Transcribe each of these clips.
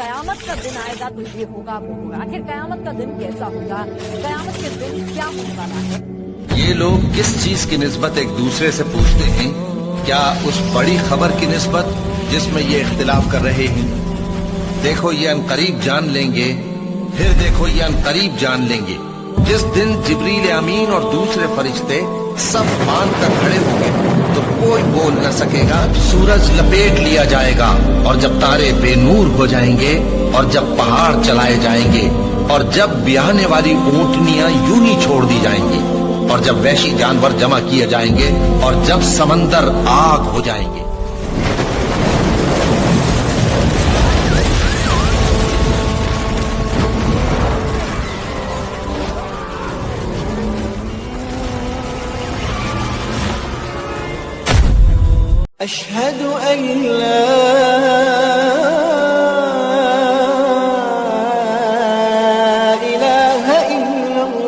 कयामत का दिन आएगा तो ये होगा वो होगा। आखिर कयामत का दिन कैसा होगा, कयामत के दिन क्या होने वाला है? ये लोग किस चीज की निस्बत एक दूसरे से पूछते हैं? क्या उस बड़ी खबर की निस्बत जिसमें ये इख्तिलाफ कर रहे हैं? देखो ये अनकरीब जान लेंगे, फिर देखो ये अनकरीब जान लेंगे, जिस दिन जिब्रील अमीन और दूसरे फरिश्ते सब बांध कर खड़े होंगे तो कोई बोल न सकेगा। सूरज लपेट लिया जाएगा और जब तारे बेनूर हो जाएंगे और जब पहाड़ चलाए जाएंगे और जब ब्याहने वाली ऊंटनियां यूं ही छोड़ दी जाएंगी और जब वैशी जानवर जमा किए जाएंगे और जब समंदर आग हो जाएंगे। أشهد أن لا إله إلا الله.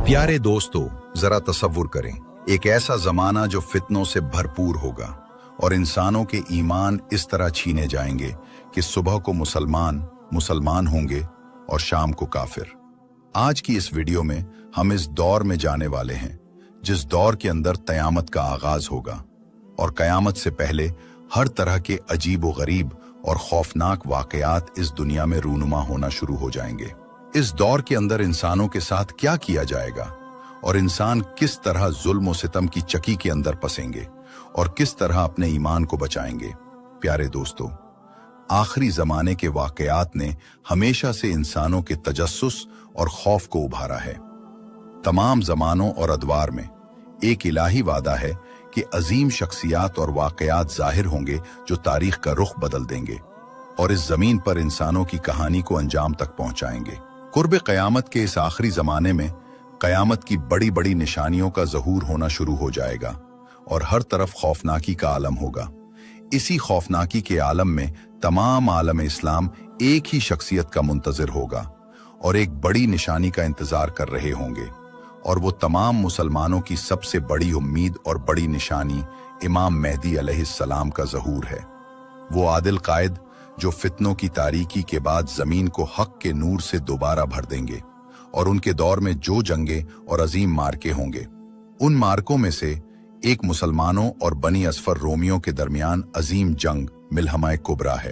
प्यारे दोस्तों, जरा तसव्वुर करें, एक ऐसा जमाना जो फितनों से भरपूर होगा और इंसानों के ईमान इस तरह छीने जाएंगे कि सुबह को मुसलमान होंगे और शाम को काफिर। आज की इस वीडियो में हम इस दौर में जाने वाले हैं जिस दौर के अंदर कयामत का आगाज होगा और कयामत से पहले हर तरह के अजीब व गरीब और खौफनाक वाकयात इस दुनिया में रूनुमा होना शुरू हो जाएंगे। इस दौर के अंदर इंसानों के साथ क्या किया जाएगा और इंसान किस तरह जुल्म व सितम की चकी के अंदर फंसेंगे और किस तरह अपने ईमान को बचाएंगे। प्यारे दोस्तों, आखिरी जमाने के वाकयात ने हमेशा से इंसानों के तजस्सुस और खौफ को उभारा है। तमाम जमानों और अदवार में एक इलाही वादा है कि अजीम शख्सियात और वाकयात जाहिर होंगे जो तारीख का रुख बदल देंगे और इस जमीन पर इंसानों की कहानी को अंजाम तक पहुंचाएंगे। कुर्ब क़यामत के इस आखिरी जमाने में क़यामत की बड़ी बड़ी निशानियों का ज़हूर होना शुरू हो जाएगा और हर तरफ खौफनाकी का आलम होगा। इसी खौफनाकी के आलम में तमाम आलम इस्लाम एक ही शख्सियत का मुंतज़िर होगा और एक बड़ी निशानी का इंतजार कर रहे होंगे, और वो तमाम मुसलमानों की सबसे बड़ी उम्मीद और बड़ी निशानी इमाम मेहदी अलैहिस्सलाम का ज़हूर है। वो आदिल कायद जो फितनों की तारीकी के बाद जमीन को हक के नूर से दोबारा भर देंगे और उनके दौर में जो जंगे और अजीम मार्के होंगे, उन मार्कों में से एक मुसलमानों और बनी असफर रोमियों के दरमियान अजीम जंग मिलहमा कुबरा है।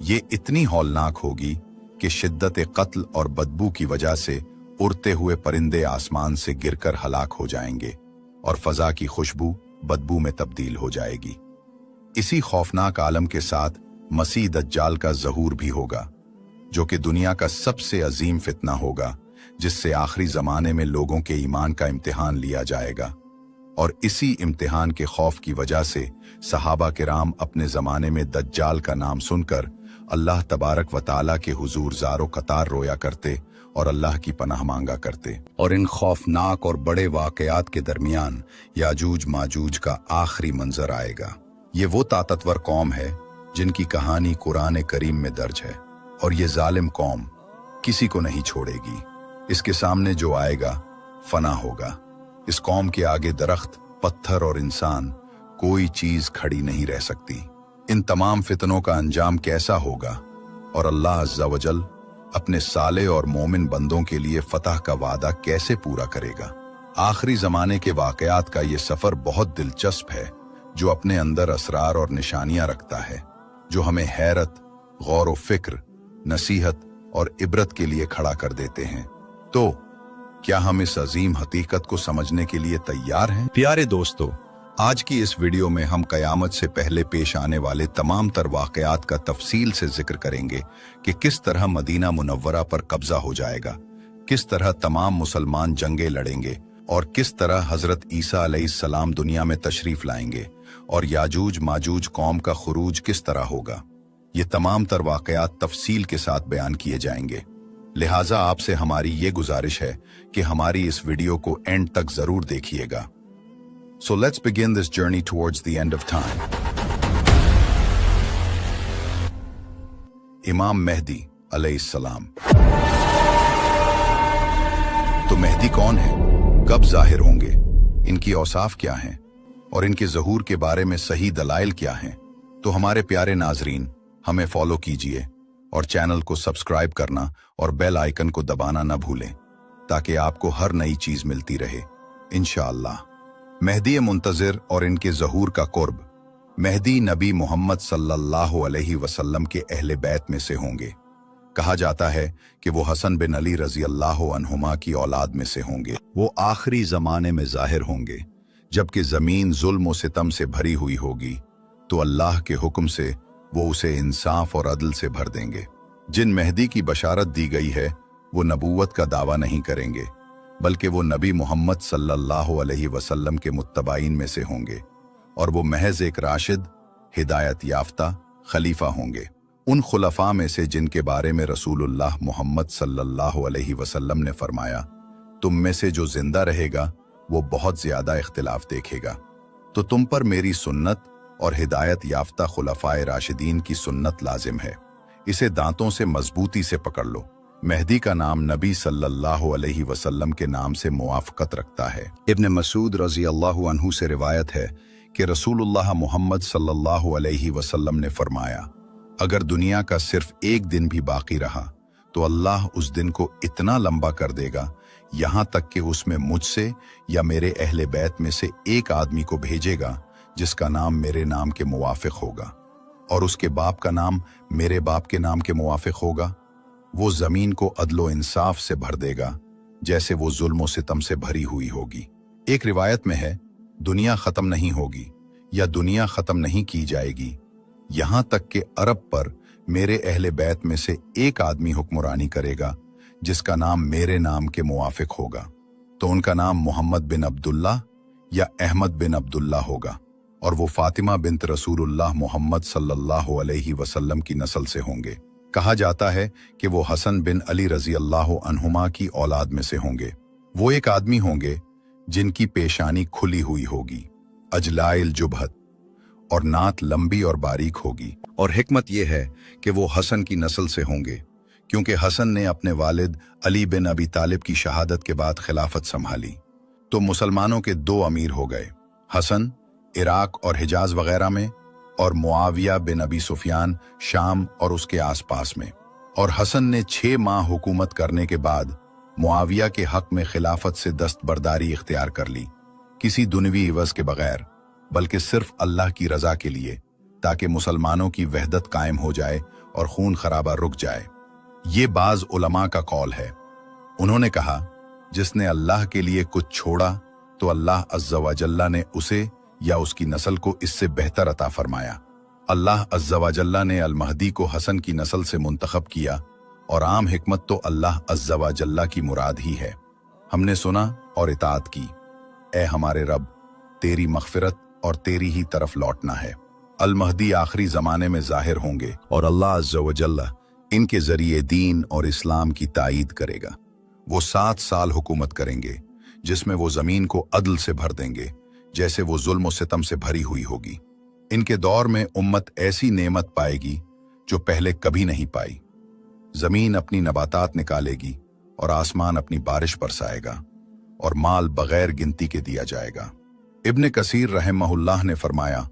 ये इतनी हौलनाक होगी कि शिद्दत कत्ल और बदबू की वजह से उड़ते हुए परिंदे आसमान से गिरकर हलाक हो जाएंगे और फजा की खुशबू बदबू में तब्दील हो जाएगी। इसी खौफनाक आलम के साथ मसीह दज्जाल का ज़हूर भी होगा, जो कि दुनिया का सबसे अजीम फितना होगा, जिससे आखिरी जमाने में लोगों के ईमान का इम्तिहान लिया जाएगा। और इसी इम्तिहान के खौफ की वजह से सहाबा किराम अपने जमाने में दज्जाल का नाम सुनकर अल्लाह तबारक व तआला के हुजूर ज़ारो कतार रोया करते और अल्लाह की पनाह मांगा करते। और इन खौफनाक और बड़े वाकयात के दरमियान याजूज माजूज का आखिरी मंजर आएगा। ये वो ताकतवर कौम है जिनकी कहानी कुरान करीम में दर्ज है, और ये जालिम कौम किसी को नहीं छोड़ेगी। इसके सामने जो आएगा फना होगा। इस कौम के आगे दरख्त, पत्थर और इंसान, कोई चीज खड़ी नहीं रह सकती। इन तमाम फितनों का अंजाम कैसा होगा और अल्लाह अज़्ज़ा वजल अपने साले और मोमिन बंदों के लिए फतह का वादा कैसे पूरा करेगा। आखिरी जमाने के वाकयात का ये सफर बहुत दिलचस्प है, जो अपने अंदर असरार और निशानियां रखता है, जो हमें हैरत, गौर व फिक्र, नसीहत और इबरत के लिए खड़ा कर देते हैं। तो क्या हम इस अजीम हकीकत को समझने के लिए तैयार हैं? प्यारे दोस्तों, आज की इस वीडियो में हम कयामत से पहले पेश आने वाले तमाम तर वाकयात का तफसील से जिक्र करेंगे कि किस तरह मदीना मुनव्वरा पर कब्जा हो जाएगा, किस तरह तमाम मुसलमान जंगे लड़ेंगे और किस तरह हजरत ईसा अलैहिस्सलाम दुनिया में तशरीफ लाएंगे और याजूज माजूज कौम का खुरूज किस तरह होगा। ये तमाम तर वाकयात तफसील के साथ बयान किए जाएंगे। लिहाजा आपसे हमारी ये गुजारिश है कि हमारी इस वीडियो को एंड तक जरूर देखिएगा। So let's begin this journey towards the end of time. इमाम मेहदी अलैहिस्सलाम। तो मेहदी कौन है, कब जाहिर होंगे, इनकी औसाफ क्या हैं और इनके ज़हूर के बारे में सही दलाइल क्या हैं? तो हमारे प्यारे नाजरीन, हमें फॉलो कीजिए और चैनल को सब्सक्राइब करना और बेल आइकन को दबाना न भूलें ताकि आपको हर नई चीज मिलती रहे इंशाअल्लाह। मेहदी मुंतज़िर और इनके ज़हूर का कुर्ब। मेहदी नबी मोहम्मद सल्लल्लाहु अलैहि वसल्लम के अहले बैत में से होंगे। कहा जाता है कि वो हसन बिन अली रजी अल्लाह अन्हुमा की औलाद में से होंगे। वो आखिरी जमाने में जाहिर होंगे जबकि जमीन जुल्म और सितम से भरी हुई होगी, तो अल्लाह के हुक्म से वो उसे इंसाफ और अदल से भर देंगे। जिन मेहदी की बशारत दी गई है वो नबूवत का दावा नहीं करेंगे, बल्कि वो नबी मोहम्मद सल्लल्लाहु अलैहि वसल्लम के मुत्तबाइन में से होंगे और वो महज एक राशिद, हिदायत याफ्ता खलीफा होंगे, उन खुलफा में से जिनके बारे में रसूलुल्लाह मोहम्मद सल्लल्लाहु अलैहि वसल्लम ने फरमाया, तुम में से जो जिंदा रहेगा वो बहुत ज्यादा इख्तिलाफ देखेगा, तो तुम पर मेरी सुन्नत और हिदायत याफ्ता खुलफाए राशिदीन की सुन्नत लाजिम है। इसे दांतों से मजबूती से पकड़ लो। मेहदी का नाम नबी सल्लल्लाहु अलैहि वसल्लम के नाम से मुआफ़क़त रखता है। इब्न मसूद रज़ी अल्लाहु अन्हु से रिवायत है कि रसूलुल्लाह मोहम्मद सल्लल्लाहु अलैहि वसल्लम ने फरमाया, अगर दुनिया का सिर्फ एक दिन भी बाकी रहा तो अल्लाह उस दिन को इतना लंबा कर देगा यहाँ तक कि उसमें मुझसे या मेरे अहले बैत में से एक आदमी को भेजेगा जिसका नाम मेरे नाम के मुवाफिक होगा और उसके बाप का नाम मेरे बाप के नाम के मुवाफिक होगा। वो जमीन को अदलो इंसाफ से भर देगा जैसे वो जुल्म सितम से भरी हुई होगी। एक रिवायत में है, दुनिया खत्म नहीं होगी या दुनिया खत्म नहीं की जाएगी यहाँ तक कि अरब पर मेरे अहले बैत में से एक आदमी हुक्मरानी करेगा जिसका नाम मेरे नाम के मुवाफिक होगा, तो उनका नाम मोहम्मद बिन अब्दुल्ला या अहमद बिन अब्दुल्ला होगा और वो फातिमा बिन्त रसूलुल्लाह मोहम्मद सल्लल्लाहु अलैहि वसल्लम की नस्ल से होंगे। कहा जाता है कि वो हसन बिन अली रजी अल्लाह अन्हुमा की औलाद में से होंगे। वो एक आदमी होंगे जिनकी पेशानी खुली हुई होगी, अजलाइल जुबहत, और नात लंबी और बारीक होगी। और हिकमत यह है कि वो हसन की नस्ल से होंगे क्योंकि हसन ने अपने वालिद अली बिन अबी तालिब की शहादत के बाद खिलाफत संभाली, तो मुसलमानों के दो अमीर हो गए, हसन इराक और हिजाज वगैरह में और मुआविया बिन अबी सुफियान शाम और उसके आसपास में। और हसन ने 6 माह हुकूमत करने के बाद मुआविया के हक में खिलाफत से दस्तबरदारी इख्तियार कर ली, किसी दुनवी इवज के बगैर, बल्कि सिर्फ अल्लाह की रजा के लिए, ताकि मुसलमानों की वहदत कायम हो जाए और खून खराबा रुक जाए। ये बाज उलमा का कौल है। उन्होंने कहा, जिसने अल्लाह के लिए कुछ छोड़ा तो अल्लाह अज़्ज़ा व जल्ला ने उसे या उसकी नस्ल को इससे बेहतर अता फरमाया। अल्लाह अज़्ज़ा व जल्ला ने अल महदी को हसन की नस्ल से मुंतखब किया और आम हिकमत तो अल्लाह अज़्ज़ा व जल्ला की मुराद ही है। हमने सुना और इताअत की। ए हमारे रब, तेरी मग़फ़िरत और तेरी ही तरफ लौटना है। अल महदी आखिरी ज़माने में ज़ाहिर होंगे और अल्लाह अज़्ज़ा व जल्ला इनके ज़रिए दीन और इस्लाम की तायीद करेगा। वो 7 साल हुकूमत करेंगे जिसमें वो ज़मीन को अदल से भर देंगे जैसे वो जुल्म और सितम से भरी हुई होगी। इनके दौर में उम्मत ऐसी नेमत पाएगी जो पहले कभी नहीं पाई। जमीन अपनी नबातात निकालेगी और आसमान अपनी बारिश बरसाएगा और माल बगैर गिनती के दिया जाएगा। इब्न कसीर रहमहुल्लाह ने फरमाया,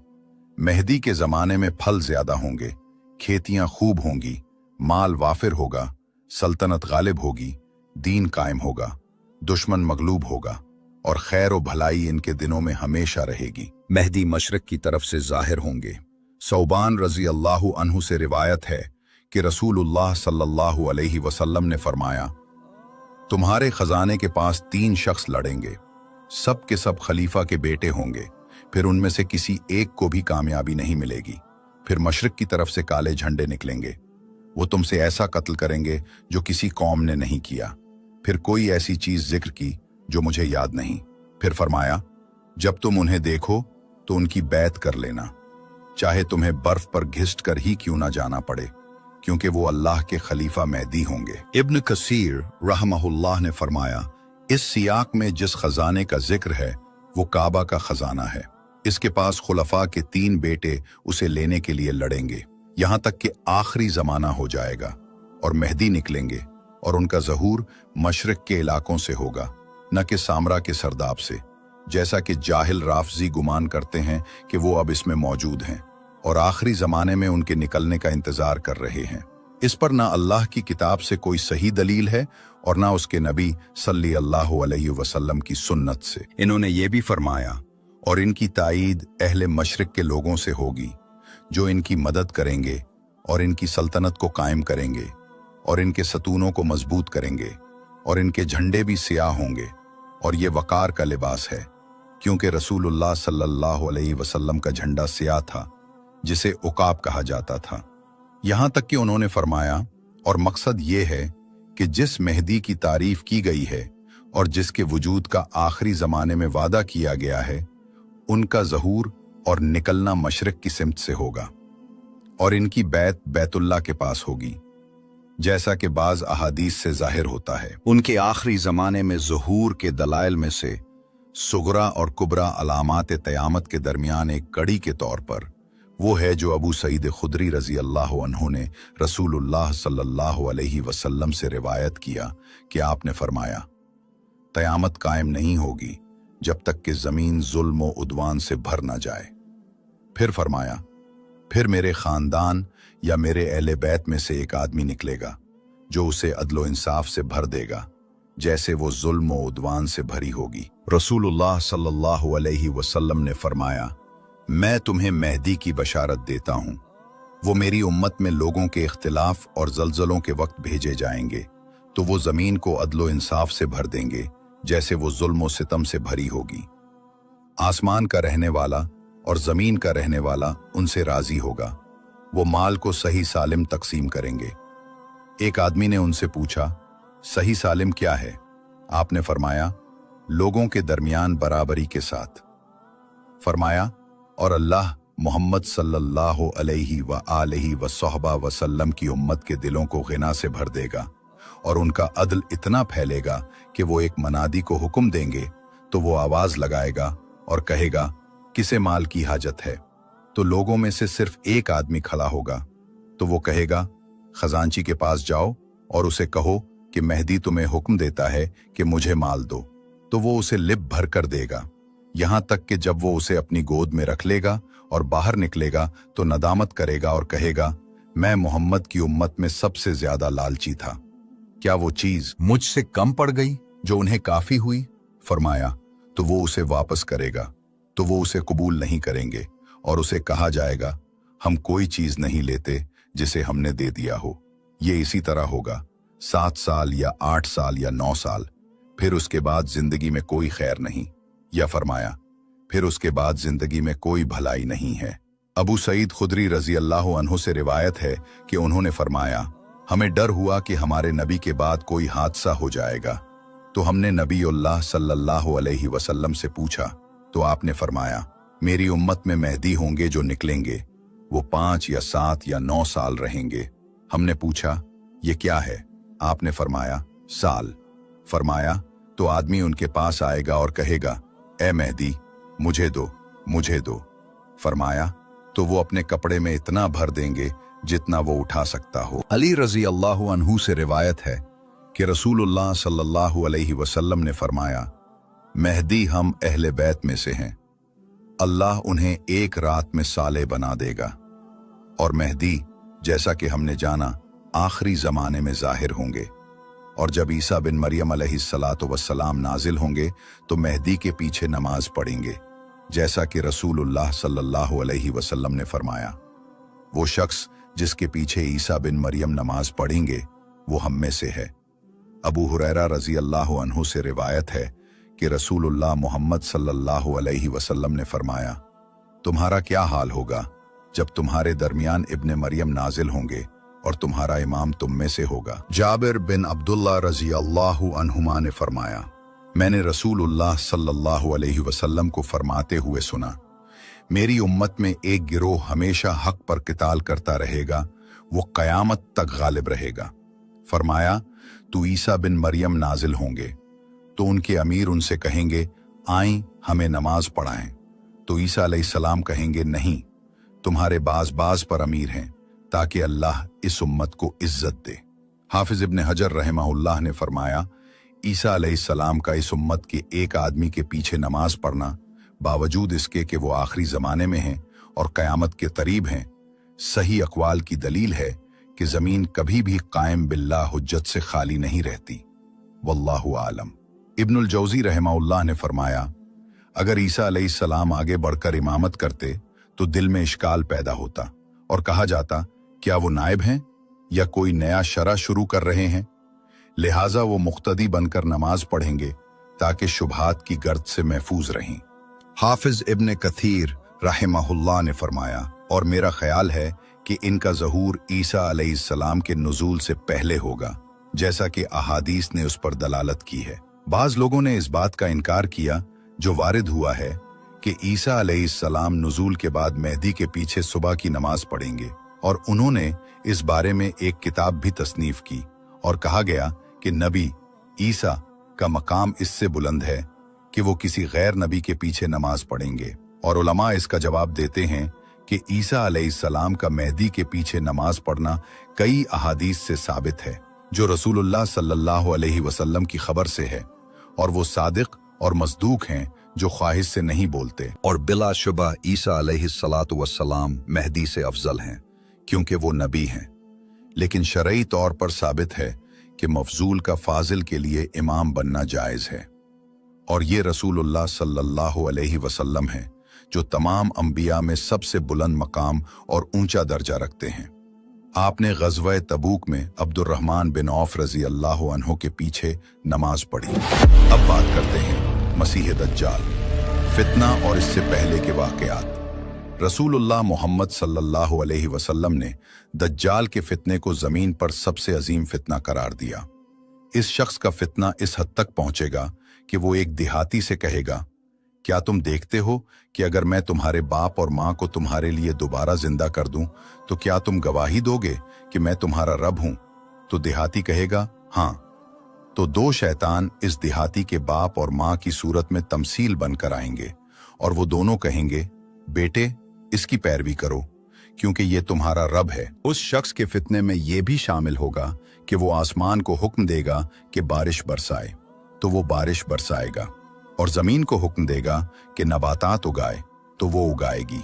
मेहदी के जमाने में फल ज्यादा होंगे, खेतियां खूब होंगी, माल वाफिर होगा, सल्तनत गालिब होगी, दीन कायम होगा, दुश्मन मगलूब होगा और खैर व भलाई इनके दिनों में हमेशा रहेगी। मेहदी मशरक की तरफ से जाहिर होंगे। सौबान रजी अल्लाहु अन्हु से रिवायत है कि रसूलुल्लाह सल्लल्लाहु अलैहि वसल्लम ने फरमाया, तुम्हारे खजाने के पास 3 शख्स लड़ेंगे, सब के सब खलीफा के बेटे होंगे, फिर उनमें से किसी एक को भी कामयाबी नहीं मिलेगी। फिर मशरिक की तरफ से काले झंडे निकलेंगे, वो तुमसे ऐसा कत्ल करेंगे जो किसी कौम ने नहीं किया। फिर कोई ऐसी चीज जिक्र की जो मुझे याद नहीं। फिर फरमाया, जब तुम उन्हें देखो तो उनकी बैत कर लेना, चाहे तुम्हें बर्फ पर घिसट कर ही क्यों ना जाना पड़े, क्योंकि वो अल्लाह के खलीफा मेहदी होंगे। इब्न कसीर रहमहुल्लाह ने फरमाया, इस सियाक में जिस खजाने का जिक्र है वो काबा का खजाना है। इसके पास खुलफा के 3 बेटे उसे लेने के लिए लड़ेंगे, यहां तक कि आखिरी जमाना हो जाएगा और मेहदी निकलेंगे और उनका ज़हूर मशरिक के इलाकों से होगा, न कि सामरा के सरदाब से, जैसा कि जाहिल राफजी गुमान करते हैं कि वो अब इसमें मौजूद हैं और आखिरी जमाने में उनके निकलने का इंतजार कर रहे हैं। इस पर ना अल्लाह की किताब से कोई सही दलील है और ना उसके नबी सल्लल्लाहु अलैहि वसल्लम की सुन्नत से। इन्होंने ये भी फरमाया, और इनकी ताईद अहले मशरिक के लोगों से होगी जो इनकी मदद करेंगे और इनकी सल्तनत को कायम करेंगे और इनके सतूनों को मजबूत करेंगे और इनके झंडे भी सियाह होंगे और ये वकार का लिबास है, क्योंकि रसूलुल्लाह सल्लल्लाहु अलैहि वसल्लम का झंडा सियाह था जिसे उकाब कहा जाता था। यहां तक कि उन्होंने फरमाया, और मकसद ये है कि जिस मेहदी की तारीफ की गई है और जिसके वजूद का आखिरी जमाने में वादा किया गया है, उनका ज़हूर और निकलना मशरिक की सिमत से होगा और इनकी बैत बैतुल्लाह के पास होगी, जैसा कि बाज अहादीस से जाहिर होता है। उनके आखिरी जमाने में ज़हूर के दलाइल में से सुगरा और कुबरा अलामात क़यामत के दरमियान एक कड़ी के तौर पर वो है जो अबू सईद खुदरी रजी अल्लाह अन्हु ने रसूलुल्लाह सल्लल्लाहु अलैहि वसल्लम से रिवायत किया कि आपने फरमाया, क़यामत कायम नहीं होगी जब तक कि ज़मीन जुल्म व उद्वान से भर ना जाए। फिर फरमाया, फिर मेरे ख़ानदान या मेरे अहले बैत में से एक आदमी निकलेगा जो उसे अदलो इंसाफ से भर देगा, जैसे वो जुल्म व उद्वान से भरी होगी। रसूलुल्लाह सल्लल्लाहु अलैहि वसल्लम ने फरमाया, मैं तुम्हें मेहदी की बशारत देता हूँ, वो मेरी उम्मत में लोगों के इख्तिलाफ और जल्जलों के वक्त भेजे जाएंगे तो वो ज़मीन को अदलो इंसाफ से भर देंगे, जैसे वो जुल्म व सितम से भरी होगी। आसमान का रहने वाला और ज़मीन का रहने वाला उनसे राज़ी होगा, वो माल को सही सालिम तकसीम करेंगे। एक आदमी ने उनसे पूछा, सही सालिम क्या है? आपने फरमाया, लोगों के दरमियान बराबरी के साथ। फरमाया, और अल्लाह मोहम्मद सल्लल्लाहु अलैहि व आलिहि व सहबा वसल्लम की उम्मत के दिलों को गिना से भर देगा और उनका अदल इतना फैलेगा कि वो एक मनादी को हुक्म देंगे तो वो आवाज लगाएगा और कहेगा, किसे माल की हाजत है? तो लोगों में से सिर्फ एक आदमी खड़ा होगा तो वो कहेगा, खजांची के पास जाओ और उसे कहो कि मेहदी तुम्हें हुक्म देता है कि मुझे माल दो। तो वो उसे लिप भर कर देगा, यहां तक कि जब वो उसे अपनी गोद में रख लेगा और बाहर निकलेगा तो नदामत करेगा और कहेगा, मैं मोहम्मद की उम्मत में सबसे ज्यादा लालची था, क्या वो चीज मुझसे कम पड़ गई जो उन्हें काफी हुई? फरमाया, तो वो उसे वापस करेगा तो वो उसे कबूल नहीं करेंगे और उसे कहा जाएगा, हम कोई चीज नहीं लेते जिसे हमने दे दिया हो। ये इसी तरह होगा 7 साल या 8 साल या 9 साल, फिर उसके बाद जिंदगी में कोई खैर नहीं। या फरमाया, फिर उसके बाद जिंदगी में कोई भलाई नहीं है। अबू सईद खुदरी रजी अल्लाह अन्हु से रिवायत है कि उन्होंने फरमाया, हमें डर हुआ कि हमारे नबी के बाद कोई हादसा हो जाएगा तो हमने नबीउल्लाह सल्लल्लाहु अलैहि वसल्लम से पूछा तो आपने फरमाया, मेरी उम्मत में मेहदी होंगे जो निकलेंगे, वो 5 या 7 या 9 साल रहेंगे। हमने पूछा, ये क्या है? आपने फरमाया, साल। फरमाया, तो आदमी उनके पास आएगा और कहेगा, ए मेहदी, मुझे दो, मुझे दो। फरमाया, तो वो अपने कपड़े में इतना भर देंगे जितना वो उठा सकता हो। अली रजी अल्लाह अन्हु से रिवायत है कि रसूलुल्लाह सल्लल्लाहु अलैहि वसल्लम ने फरमाया, मेहदी हम अहले बैत में से हैं, अल्लाह उन्हें एक रात में साले बना देगा और मेहदी, जैसा कि हमने जाना, आखिरी जमाने में जाहिर होंगे और जब ईसा बिन मरियम अलैहिस्सलातु वस्सलाम नाजिल होंगे तो मेहदी के पीछे नमाज पढ़ेंगे, जैसा कि रसूलुल्लाह सल्लल्लाहु अलैहि वसल्लम ने फरमाया। वो शख्स जिसके पीछे ईसा बिन मरियम नमाज पढ़ेंगे वो हम में से है। अबू हुरैरा रजी अल्लाह अन्हु से रिवायत है कि रसूलुल्लाह मोहम्मद सल्लल्लाहु अलैहि वसल्लम ने फरमाया, तुम्हारा क्या हाल होगा जब तुम्हारे दरमियान इब्ने मरियम नाजिल होंगे और तुम्हारा इमाम तुम में से होगा। जाबिर बिन अब्दुल्ला रजी अल्लाह अन्हुमा ने फरमाया, मैंने रसूलुल्लाह सल्लल्लाहु अलैहि वसल्लम को फरमाते हुए सुना, मेरी उम्मत में एक गिरोह हमेशा हक पर किताल करता रहेगा, वो कयामत तक गालिब रहेगा। फरमाया, तो ईसा बिन मरियम नाजिल होंगे तो उनके अमीर उनसे कहेंगे, आएं हमें नमाज पढ़ाएं। तो ईसा अलैहिस्सलाम कहेंगे, नहीं, तुम्हारे बाज पर अमीर हैं, ताकि अल्लाह इस उम्मत को इज्जत दे। हाफिज इब्न हजर रहमहुल्लाह ने फरमाया, ईसा अलैहिस्सलाम का इस उम्मत के एक आदमी के पीछे नमाज पढ़ना, बावजूद इसके कि वो आखिरी ज़माने में हैं और क़यामत के करीब हैं, सही अक़वाल की दलील है कि ज़मीन कभी भी कायम बिल्लाह हुज्जत से खाली नहीं रहती। वल्लाहु आलम। इब्नुल जौज़ी रहमहुल्लाह ने फरमाया, अगर ईसा अलैहिस्सलाम आगे बढ़कर इमामत करते तो दिल में इश्काल पैदा होता और कहा जाता, क्या वो नायब हैं या कोई नया शरा शुरू कर रहे हैं? लिहाजा वो मुक्तदी बनकर नमाज पढ़ेंगे ताकि शुबहात की गर्द से महफूज रहें। हाफिज इब्न कथीर रहमहुल्लाह ने फरमाया, और मेरा ख्याल है कि इनका ज़हूर ईसा अलैहिस्सलाम के नुज़ूल से पहले होगा, जैसा कि अहादीस ने उस पर दलालत की है। बाज़ लोगों ने इस बात का इनकार किया जो वारिद हुआ है कि ईसा अलैहिस्सलाम नुज़ूल के बाद मेहदी के पीछे सुबह की नमाज पढ़ेंगे, और उन्होंने इस बारे में एक किताब भी तसनीफ की और कहा गया कि नबी ईसा का मकाम इससे बुलंद है कि वो किसी गैर नबी के पीछे नमाज पढ़ेंगे। और उलमा इसका जवाब देते हैं कि ईसा अलैहिस्सलाम का मेहदी के पीछे नमाज पढ़ना कई अहादीस से साबित है, जो रसूलुल्लाह सल्लल्लाहु अलैहि वसल्लम की खबर से है, और वो सादिक और मसदूक हैं जो ख्वाहिश से नहीं बोलते। और बिलाशुबा ईसा अलैहिस्सलातु वस्सलाम मेहदी से अफजल हैं, क्योंकि वो नबी हैं। लेकिन शरई तौर पर साबित है कि मफजूल का फाजिल के लिए इमाम बनना जायज़ है, और ये रसूलुल्लाह सल्लल्लाहु अलैहि वसल्लम हैं जो तमाम अंबिया में सबसे बुलंद मकाम और ऊंचा दर्जा रखते हैं। आपने ग़ज़वा तबूक में अब्दुर्रहमान बिन औफ रज़ी अल्लाह अन्हु के पीछे नमाज पढ़ी। अब बात करते हैं मसीह दज्जाल, फितना और इससे पहले के वाक़यात। रसूलुल्लाह मोहम्मद सल्लल्लाहु अलैहि वसल्लम ने दज्जाल के फितने को ज़मीन पर सबसे अजीम फितना करार दिया। इस शख्स का फितना इस हद तक पहुंचेगा कि वो एक देहाती से कहेगा, क्या तुम देखते हो कि अगर मैं तुम्हारे बाप और माँ को तुम्हारे लिए दोबारा जिंदा कर दूं तो क्या तुम गवाही दोगे कि मैं तुम्हारा रब हूं? तो देहाती कहेगा, हाँ। तो दो शैतान इस देहाती के बाप और माँ की सूरत में तमसील बनकर आएंगे, और वो दोनों कहेंगे, बेटे इसकी पैरवी करो क्योंकि ये तुम्हारा रब है। उस शख्स के फितने में ये भी शामिल होगा कि वो आसमान को हुक्म देगा कि बारिश बरसाए, तो वो बारिश बरसाएगा, और जमीन को हुक्म देगा कि नबातात उगाए, तो वो उगाएगी।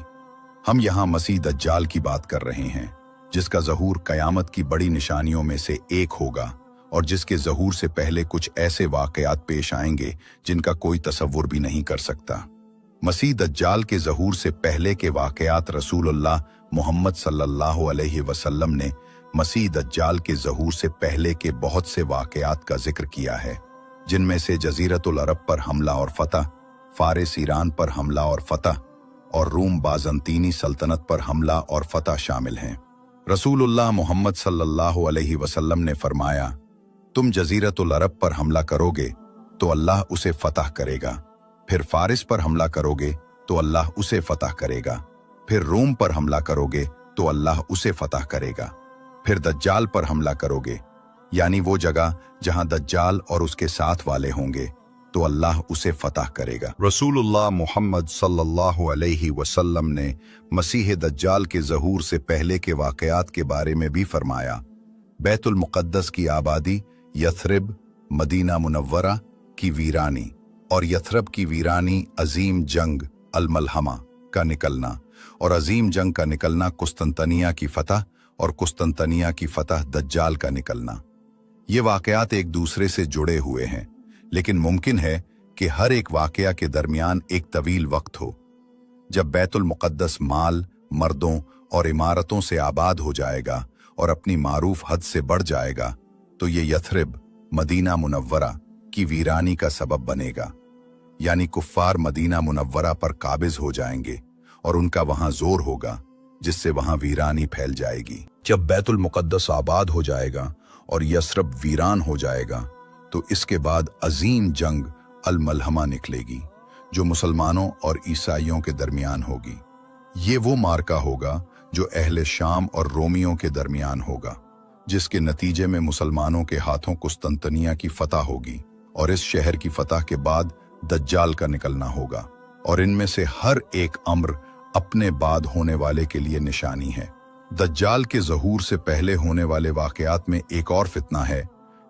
हम यहाँ मसीह दज्जाल की बात कर रहे हैं, जिसका ज़हूर क़यामत की बड़ी निशानियों में से एक होगा, और जिसके ज़हूर से पहले कुछ ऐसे वाक़यात पेश आएंगे जिनका कोई तसव्वुर भी नहीं कर सकता। मसीह दज्जाल के ज़हूर से पहले के वाक़यात रसूलुल्लाह मोहम्मद सल्लल्लाहु अलैहि वसल्लम ने मसीह दज्जाल के ज़हूर से पहले के बहुत से वाक़यात का जिक्र किया है, जिनमें से जज़ीरतुल अरब पर हमला और फतह, फारिस ईरान पर हमला और फतह, और रूम बाज़ंतीनी सल्तनत पर हमला और फतह शामिल हैं। रसूलुल्लाह मोहम्मद सल्लल्लाहु अलैहि वसल्लम ने फरमाया, तुम जज़ीरतुल अरब पर हमला करोगे तो अल्लाह उसे फतह करेगा, फिर फारिस पर हमला करोगे तो अल्लाह उसे फतह करेगा, फिर रूम पर हमला करोगे तो अल्लाह उसे फतह करेगा, फिर दज्जाल पर हमला करोगे, यानी वो जगह जहां दज्जाल और उसके साथ वाले होंगे, तो अल्लाह उसे फतह करेगा। रसूलुल्लाह मोहम्मद सल्लल्लाहु अलैहि वसल्लम ने मसीह दज्जाल के ज़हूर से पहले के वाक़यात के बारे में भी फरमाया, बैतुल मुक़द्दस की आबादी, यथरिब मदीना मुनव्वरा की वीरानी, और यथरब की वीरानी अजीम जंग अल-मलहमा का निकलना, और अजीम जंग का निकलना कुस्तंतनिया की फतह, और कुस्तंतनिया की फतह दज्जाल का निकलना। ये वाक़यात एक दूसरे से जुड़े हुए हैं, लेकिन मुमकिन है कि हर एक वाक़या के दरमियान एक तवील वक्त हो। जब बैतुल मुक़द्दस माल, मर्दों और इमारतों से आबाद हो जाएगा और अपनी मारूफ हद से बढ़ जाएगा, तो ये यथरिब मदीना मुनव्वरा की वीरानी का सबब बनेगा, यानी कुफ्फार मदीना मुनव्वरा पर काबिज हो जाएंगे और उनका वहां जोर होगा, जिससे वहां वीरानी फैल जाएगी। जब बैतुल मुक़द्दस आबाद हो जाएगा और यस्रब वीरान हो जाएगा, तो इसके बाद अजीम जंग अल-मलहमा निकलेगी, जो मुसलमानों और ईसाइयों के दरमियान होगी। ये वो मार्का होगा जो अहले शाम और रोमियों के दरमियान होगा, जिसके नतीजे में मुसलमानों के हाथों कुस्तंतनिया की फतह होगी, और इस शहर की फतह के बाद दज्जाल का निकलना होगा, और इनमें से हर एक अम्र अपने बाद होने वाले के लिए निशानी है। दज्जाल के ज़हूर से पहले होने वाले वाक़यात में एक और फितना है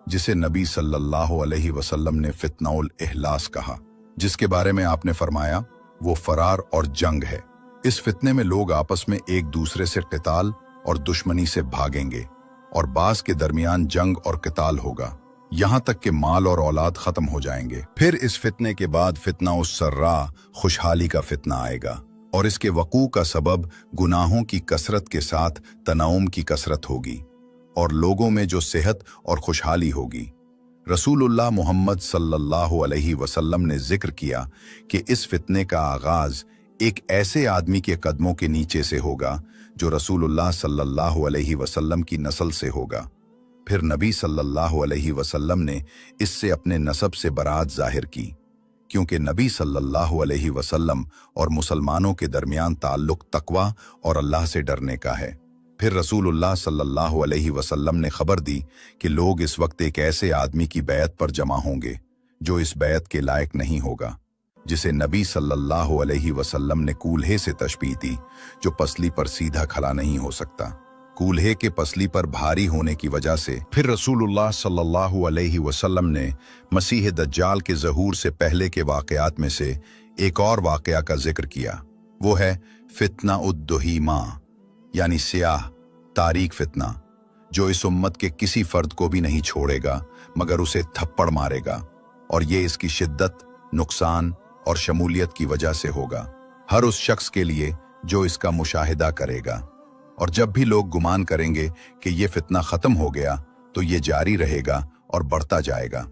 जिसे नबी सल्लल्लाहु अलैहि वसल्लम ने फितनाउल इहलास कहा, जिसके बारे में आपने फरमाया वो फरार और जंग है। इस फितने में लोग आपस में एक दूसरे से क़िताल और दुश्मनी से भागेंगे और बास के दरमियान जंग और क़िताल होगा, यहाँ तक कि माल और औलाद खत्म हो जाएंगे। फिर इस फितने के बाद फितना उस सर्रा खुशहाली का फितना आएगा, और इसके वकू का सबब गुनाहों की कसरत के साथ तनाउम की कसरत होगी और लोगों में जो सेहत और खुशहाली होगी। रसूलुल्लाह मोहम्मद सल्लल्लाहु अलैहि वसल्लम ने जिक्र किया कि इस फितने का आगाज एक ऐसे आदमी के कदमों के नीचे से होगा जो रसूलुल्लाह सल्लल्लाहु अलैहि वसल्लम की नस्ल से होगा। फिर नबी सल्लल्लाहु अलैहि वसल्लम ने इससे अपने नसब से बरात जाहिर की, क्योंकि नबी सल्लल्लाहु अलैहि वसल्लम और मुसलमानों के दरमियान ताल्लुक तकवा और अल्लाह से डरने का है। फिर रसूलुल्लाह सल्लल्लाहु अलैहि वसल्लम ने खबर दी कि लोग इस वक्त एक ऐसे आदमी की बैत पर जमा होंगे जो इस बैत के लायक नहीं होगा, जिसे नबी सल्लल्लाहु अलैहि वसल्लम ने कूल्हे से तशबीह दी, जो पसली पर सीधा खड़ा नहीं हो सकता, कूल्हे के पसली पर भारी होने की वजह से। फिर रसूलुल्लाह सल्लल्लाहु अलैहि वसल्लम ने मसीह दज्जाल के ज़हूर से पहले के वाक़यात में से एक और वाक़या का जिक्र किया। वो है फितना उद्दुहीमा, यानी सियाह तारीक फितना, जो इस उम्मत के किसी फर्द को भी नहीं छोड़ेगा मगर उसे थप्पड़ मारेगा, और ये इसकी शिद्दत, नुकसान और शमूलियत की वजह से होगा, हर उस शख्स के लिए जो इसका मुशाहिदा करेगा। और जब भी लोग गुमान करेंगे कि ये फितना खत्म हो गया तो ये जारी रहेगा और बढ़ता जाएगा।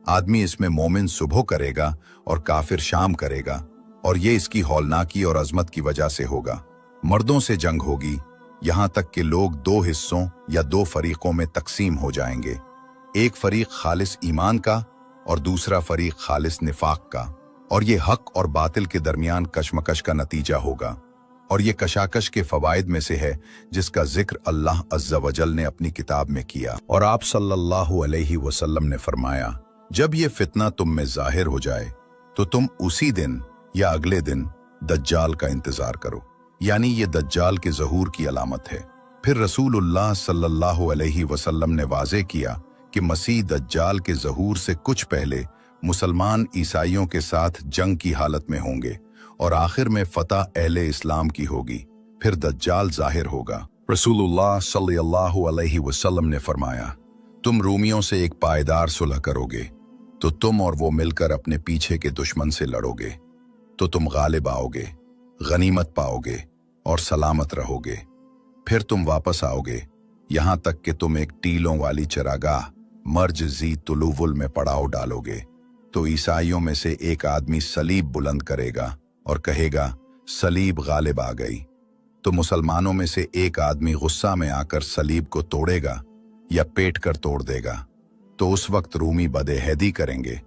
आदमी इसमें मोमिन सुबह करेगा और काफिर शाम करेगा, और ये इसकी हौलनाकी और अजमत की वजह से होगा। मर्दों से जंग होगी, यहाँ तक कि लोग दो हिस्सों या दो फरीकों में तकसीम हो जाएंगे, एक फरीक खालिस ईमान का और दूसरा फरीक खालिस निफाक का, और ये हक और बातिल के दरमियान कशमकश का नतीजा होगा। और ये कशाकश के फवाइद में से है जिसका जिक्र अल्लाह अज़्ज़ा वजल ने अपनी किताब में किया। और आप सल्लल्लाहु अलैहि वसल्लम ने फरमाया, जब ये फितना तुम में जाहिर हो जाए तो तुम उसी दिन या अगले दिन दज्जाल का इंतजार करो, यानी ये दज्जाल के ज़हूर की अलामत है। फिर रसूलुल्लाह सल्लल्लाहु अलैहि वसल्लम ने वाज़े किया कि मसीह दज्जाल के ज़हूर से कुछ पहले मुसलमान ईसाइयों के साथ जंग की हालत में होंगे और आखिर में फतह अहले इस्लाम की होगी। फिर दज्जाल जाहिर होगा। रसूलुल्लाह सल्लल्लाहु अलैहि वसल्लम ने फरमाया, तुम रूमियों से एक पायदार सुलह करोगे तो तुम और वो मिलकर अपने पीछे के दुश्मन से लड़ोगे तो तुम गालिब आओगे, गनीमत पाओगे और सलामत रहोगे। फिर तुम वापस आओगे यहाँ तक कि तुम एक टीलों वाली चरागाह मर्ज जी तुलुवुल में पड़ाव डालोगे, तो ईसाइयों में से एक आदमी सलीब बुलंद करेगा और कहेगा सलीब गालिब आ गई, तो मुसलमानों में से एक आदमी गुस्सा में आकर सलीब को तोड़ेगा या पेट कर तोड़ देगा, तो उस वक्त रूमी बदेहदी करेंगे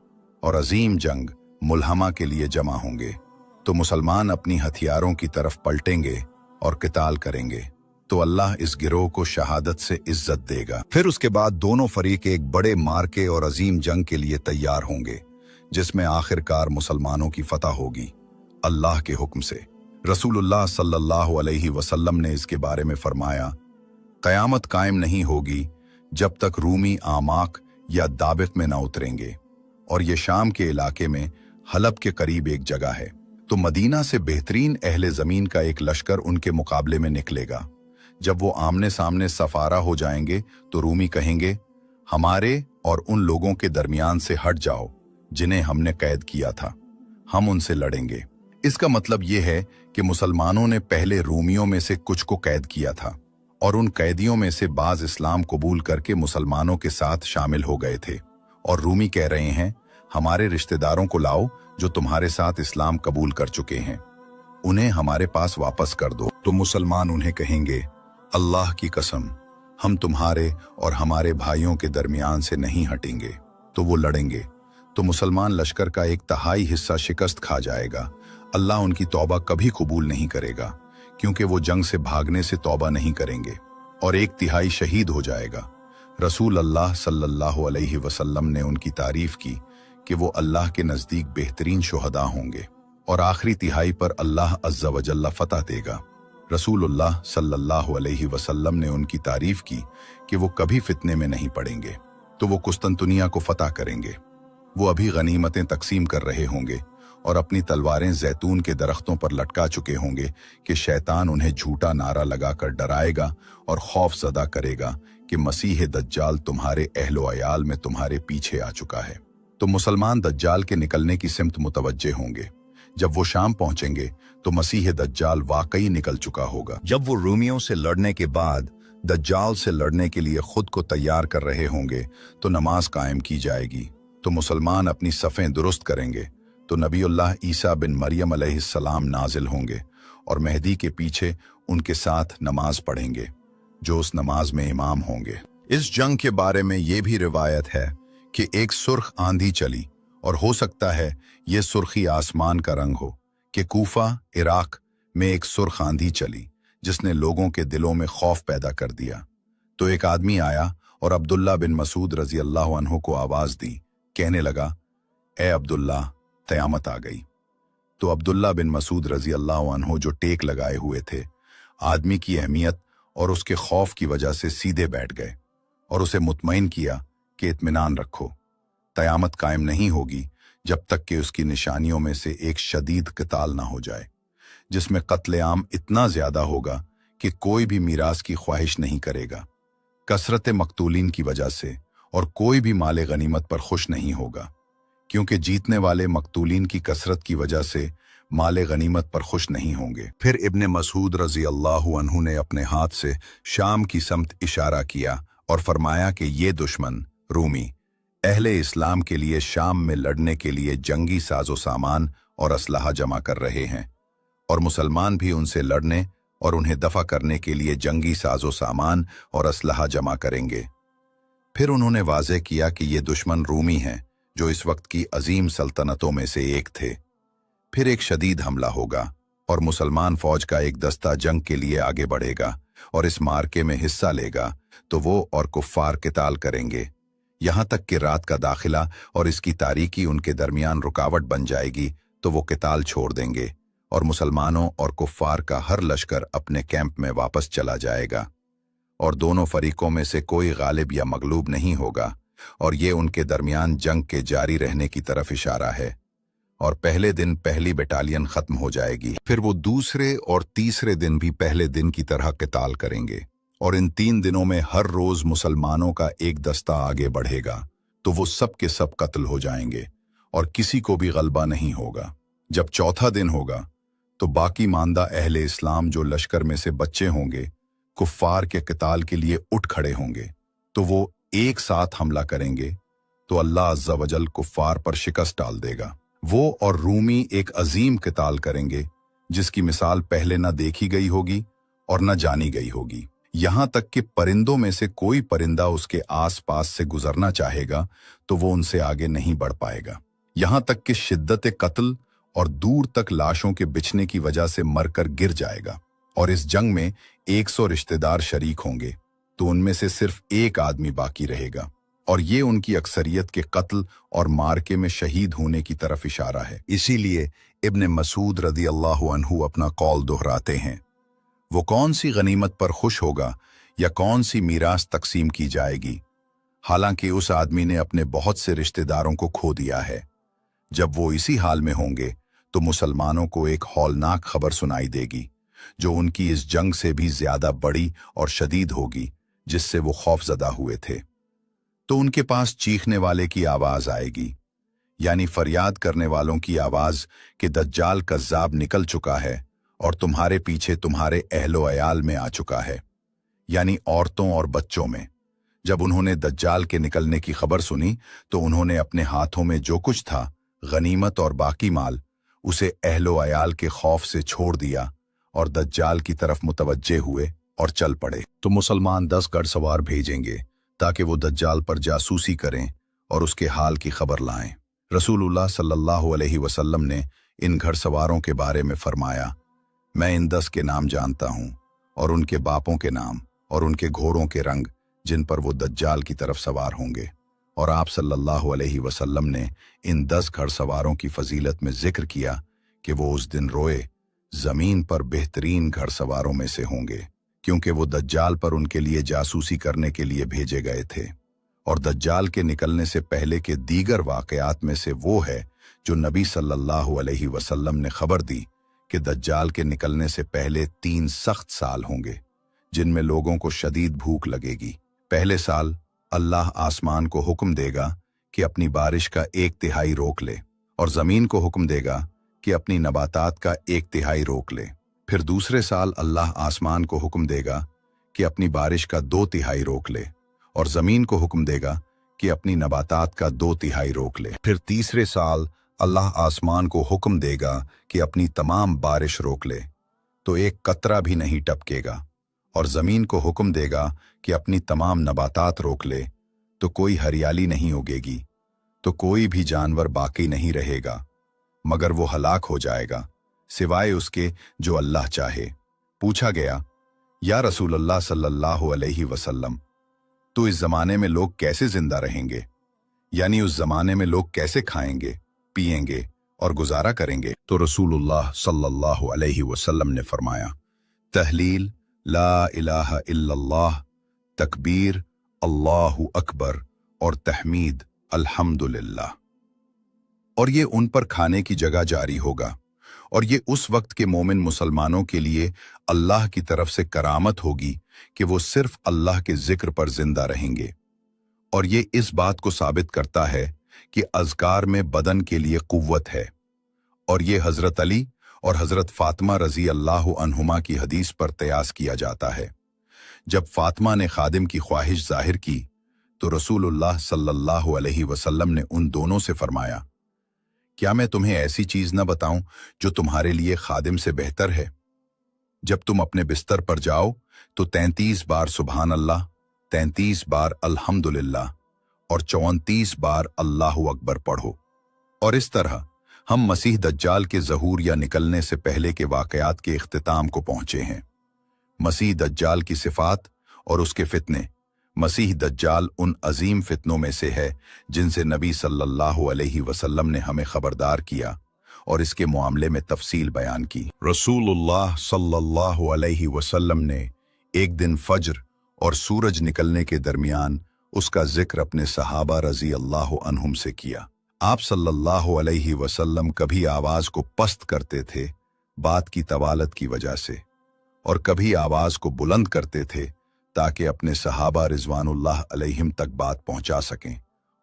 और अजीम जंग मुल्हमा के लिए जमा होंगे, तो मुसलमान अपनी हथियारों की तरफ पलटेंगे और किताल करेंगे, तो अल्लाह इस गिरोह को शहादत से इज्जत देगा। फिर उसके बाद दोनों फरीक एक बड़े मार्के और अजीम जंग के लिए तैयार होंगे, जिसमें आखिरकार मुसलमानों की फतह होगी अल्लाह के हुक्म से। रसूलुल्लाह सल्लल्लाहु अलैहि वसल्लम ने इसके बारे में फरमाया, क़यामत कायम नहीं होगी जब तक रूमी आमाक या दाबिक में ना उतरेंगे, और ये शाम के इलाके में हलब के करीब एक जगह है, तो मदीना से बेहतरीन अहले ज़मीन का एक लश्कर उनके मुकाबले में निकलेगा। जब वो आमने सामने सफारा हो जाएंगे तो रूमी कहेंगे, हमारे और उन लोगों के दरमियान से हट जाओ जिन्हें हमने कैद किया था, हम उनसे लड़ेंगे। इसका मतलब ये है कि मुसलमानों ने पहले रूमियों में से कुछ को कैद किया था और उन कैदियों में से बाज इस्लाम कबूल करके मुसलमानों के साथ शामिल हो गए थे, और रूमी कह रहे हैं, हमारे रिश्तेदारों को लाओ जो तुम्हारे साथ इस्लाम कबूल कर चुके हैं, उन्हें हमारे पास वापस कर दो। तो मुसलमान उन्हें कहेंगे, अल्लाह की कसम, हम तुम्हारे और हमारे भाइयों के दरमियान से नहीं हटेंगे। तो वो लड़ेंगे, तो मुसलमान लश्कर का एक तिहाई हिस्सा शिकस्त खा जाएगा। अल्लाह उनकी तौबा कभी कबूल नहीं करेगा, क्योंकि वो जंग से भागने से तौबा नहीं करेंगे, और एक तिहाई शहीद हो जाएगा। रसूल अल्लाह सल्लल्लाहु अलैहि वसल्लम ने उनकी तारीफ की कि वो अल्लाह के नज़दीक बेहतरीन शुहदा होंगे और आखिरी तिहाई पर अल्लाह अज़्ज़ा व जल्ला फतह देगा। रसूलुल्लाह सल्लल्लाहु अलैहि वसल्लम ने उनकी तारीफ की कि वो कभी फितने में नहीं पड़ेंगे, तो वो कुस्तंतुनिया को फतह करेंगे। वो अभी गनीमतें तकसीम कर रहे होंगे और अपनी तलवारें जैतून के दरख्तों पर लटका चुके होंगे कि शैतान उन्हें झूठा नारा लगाकर डराएगा और खौफ ज़दा करेगा कि मसीह दज्जाल तुम्हारे अहलो अयाल में तुम्हारे पीछे आ चुका है। तो मुसलमान दज्जाल के निकलने की सिमत मुतवज्जे होंगे। जब वो शाम पहुंचेंगे तो मसीह दज्जाल वाकई निकल चुका होगा। जब वो रूमियों से लड़ने के बाद दज्जाल से लड़ने के लिए खुद को तैयार कर रहे होंगे तो नमाज कायम की जाएगी। तो मुसलमान अपनी सफ़ें दुरुस्त करेंगे तो नबीउल्लाह ईसा बिन मरियम अलैहिस्सलाम नाजिल होंगे और मेहदी के पीछे उनके साथ नमाज पढ़ेंगे, जो उस नमाज में इमाम होंगे। इस जंग के बारे में ये भी रिवायत है कि एक सुर्ख आंधी चली और हो सकता है ये सुर्खी आसमान का रंग हो कि कूफा इराक में एक सुर्ख आंधी चली जिसने लोगों के दिलों में खौफ पैदा कर दिया। तो एक आदमी आया और अब्दुल्ला बिन मसूद रजी अल्लाह अन्हु को आवाज दी, कहने लगा, ए अब्दुल्ला, क़यामत आ गई। तो अब्दुल्ला बिन मसूद रजी अल्लाह अन्हु जो टेक लगाए हुए थे, आदमी की अहमियत और उसके खौफ की वजह से सीधे बैठ गए और उसे मुतमईन किया कि इत्मीनान रखो, क़यामत कायम नहीं होगी जब तक कि उसकी निशानियों में से एक शदीद क़िताल ना हो जाए, जिसमें कत्लेआम इतना ज्यादा होगा कि कोई भी मीरास की ख्वाहिश नहीं करेगा कसरत मकतूलीन की वजह से, और कोई भी माले गनीमत पर खुश नहीं होगा क्योंकि जीतने वाले मकतूलीन की कसरत की वजह से माले गनीमत पर खुश नहीं होंगे। फिर इब्ने मसूद रजी अल्लाह अन्हु ने अपने हाथ से शाम की समत इशारा किया और फरमाया कि ये दुश्मन रूमी अहले इस्लाम के लिए शाम में लड़ने के लिए जंगी साजो सामान और असलहा जमा कर रहे हैं और मुसलमान भी उनसे लड़ने और उन्हें दफा करने के लिए जंगी साजो सामान और असलहा जमा करेंगे। फिर उन्होंने वाज़ेह किया कि ये दुश्मन रूमी हैं जो इस वक्त की अजीम सल्तनतों में से एक थे। फिर एक शदीद हमला होगा और मुसलमान फौज का एक दस्ता जंग के लिए आगे बढ़ेगा और इस मार्के में हिस्सा लेगा, तो वो और कुफ्फार क़िताल करेंगे, यहाँ तक कि रात का दाखिला और इसकी तारीकी उनके दरमियान रुकावट बन जाएगी, तो वो क़िताल छोड़ देंगे और मुसलमानों और कुफ्फार का हर लश्कर अपने कैंप में वापस चला जाएगा और दोनों फरीकों में से कोई गालिब या मगलूब नहीं होगा, और ये उनके दरमियान जंग के जारी रहने की तरफ इशारा है। और पहले दिन पहली बटालियन खत्म हो जाएगी, फिर वो दूसरे और तीसरे दिन भी पहले दिन की तरह क़िताल करेंगे और इन 3 दिनों में हर रोज मुसलमानों का एक दस्ता आगे बढ़ेगा, तो वो सब के सब कत्ल हो जाएंगे और किसी को भी गलबा नहीं होगा। जब चौथा दिन होगा तो बाकी मानदा अहले इस्लाम जो लश्कर में से बच्चे होंगे कुफ्फार के क़िताल के लिए उठ खड़े होंगे, तो वो एक साथ हमला करेंगे, तो अल्लाह अज़्ज़ा वजल कुफ्फार पर शिकस्त डाल देगा। वो और रूमी एक अजीम क़िताल करेंगे जिसकी मिसाल पहले न देखी गई होगी और न जानी गई होगी, यहाँ तक कि परिंदों में से कोई परिंदा उसके आस पास से गुजरना चाहेगा तो वो उनसे आगे नहीं बढ़ पाएगा, यहाँ तक कि शिद्दत कत्ल और दूर तक लाशों के बिछने की वजह से मरकर गिर जाएगा। और इस जंग में 100 रिश्तेदार शरीक होंगे, तो उनमें से सिर्फ एक आदमी बाकी रहेगा, और ये उनकी अक्सरियत के कत्ल और मार्के में शहीद होने की तरफ इशारा है। इसीलिए इब्ने मसूद रदी अल्लाह अन्हु अपना कौल दोहराते हैं, वो कौन सी गनीमत पर खुश होगा या कौन सी मीरास तकसीम की जाएगी, हालांकि उस आदमी ने अपने बहुत से रिश्तेदारों को खो दिया है। जब वो इसी हाल में होंगे तो मुसलमानों को एक हौलनाक खबर सुनाई देगी जो उनकी इस जंग से भी ज्यादा बड़ी और शदीद होगी जिससे वो खौफजदा हुए थे। तो उनके पास चीखने वाले की आवाज आएगी, यानी फरियाद करने वालों की आवाज कि दज्जाल कज़्ज़ाब निकल चुका है और तुम्हारे पीछे तुम्हारे अहलो अयाल में आ चुका है, यानी औरतों और बच्चों में। जब उन्होंने दज्जाल के निकलने की खबर सुनी तो उन्होंने अपने हाथों में जो कुछ था, गनीमत और बाकी माल, उसे अहलो अयाल के खौफ से छोड़ दिया और दज्जाल की तरफ मुतवज्जे हुए और चल पड़े। तो मुसलमान 10 घड़सवार भेजेंगे ताकि वो दज्जाल पर जासूसी करें और उसके हाल की खबर लाएं। रसूलुल्लाह सल्लल्लाहु अलैहि वसल्लम ने इन घड़सवारों के बारे में फरमाया, मैं इन 10 के नाम जानता हूँ और उनके बापों के नाम और उनके घोड़ों के रंग जिन पर वो दज्जाल की तरफ सवार होंगे, और आप सल्लल्लाहु अलैहि वसल्लम ने इन 10 घड़सवारों की फजीलत में जिक्र किया कि वो उस दिन रोए जमीन पर बेहतरीन घड़सवारों में से होंगे, क्योंकि वो दज्जाल पर उनके लिए जासूसी करने के लिए भेजे गए थे। और दज्जाल के निकलने से पहले के दीगर वाक़यात में से वो है जो नबी सल्लल्लाहु अलैहि वसल्लम ने खबर दी कि दज्जाल के निकलने से पहले 3 सख्त साल होंगे जिनमें लोगों को शदीद भूख लगेगी। पहले साल अल्लाह आसमान को हुक्म देगा कि अपनी बारिश का 1/3 रोक ले, और ज़मीन को हुक्म देगा कि अपनी नबातात का 1/3 रोक ले। फिर दूसरे साल अल्लाह आसमान को हुक्म देगा कि अपनी बारिश का 2/3 रोक ले, और ज़मीन को हुक्म देगा कि अपनी नबातात का 2/3 रोक ले। फिर तीसरे साल अल्लाह आसमान को हुक्म देगा कि अपनी तमाम बारिश रोक ले, तो एक कतरा भी नहीं टपकेगा, और ज़मीन को हुक्म देगा कि अपनी तमाम नबातात रोक ले, तो कोई हरियाली नहीं उगेगी, तो कोई भी जानवर बाकी नहीं रहेगा, मगर वो हलाक हो जाएगा सिवाय उसके जो अल्लाह चाहे। पूछा गया, या रसूलल्लाह सल्लल्लाहु अलैहि वसल्लम, तो इस ज़माने में लोग कैसे जिंदा रहेंगे? यानी उस ज़माने में लोग कैसे खाएंगे, पिएंगे और गुजारा करेंगे? तो रसूलुल्लाह सल्लल्लाहु अलैहि वसल्लम ने फरमाया, तहलील ला इलाहा इल्लल्लाह, तकबीर अल्लाहु अकबर और तहमीद अल्हम्दुलिल्लाह। और ये उन पर खाने की जगह जारी होगा, और ये उस वक्त के मोमिन मुसलमानों के लिए अल्लाह की तरफ से करामत होगी कि वो सिर्फ अल्लाह के जिक्र पर जिंदा रहेंगे। और ये इस बात को साबित करता है कि अज़कार में बदन के लिए कुव्वत है। और ये हज़रत अली और हज़रत फ़ातिमा रज़ी अल्लाह अन्हुमा की हदीस पर कयास किया जाता है। जब फ़ातिमा ने खादिम की ख्वाहिश जाहिर की तो रसूलुल्लाह सल्लल्लाहु अलैहि वसल्लम ने उन दोनों से फरमाया, क्या मैं तुम्हें ऐसी चीज़ न बताऊं जो तुम्हारे लिए खादिम से बेहतर है? जब तुम अपने बिस्तर पर जाओ तो 33 बार सुबहान अल्लाह, 33 बार अल्हम्दुलिल्लाह और 34 बार अल्लाहु अकबर पढ़ो। और इस तरह हम मसीह दज्जाल के ज़हूर या निकलने से पहले के वाक़यात के इख्तिताम को पहुंचे हैं। मसीह दज्जाल की सिफ़ात और उसके फितने। मसीह दज्जाल उन अजीम फितनों में से है जिनसे नबी सल्लल्लाहु अलैहि वसल्लम ने हमें खबरदार किया और इसके मामले में तफसील बयान की। रसूलुल्लाह सल्लल्लाहु अलैहि वसल्लम ने एक दिन फज्र और सूरज निकलने के दरमियान उसका जिक्र अपने सहाबा रज़ी अल्लाह अन्हुम से किया। आप सल्लल्लाहु अलैहि वसल्लम कभी आवाज को पस्त करते थे बात की तवालत की वजह से, और कभी आवाज को बुलंद करते थे ताकि अपने सहाबा रिजवानुल्लाह अलैहिम तक बात पहुंचा सकें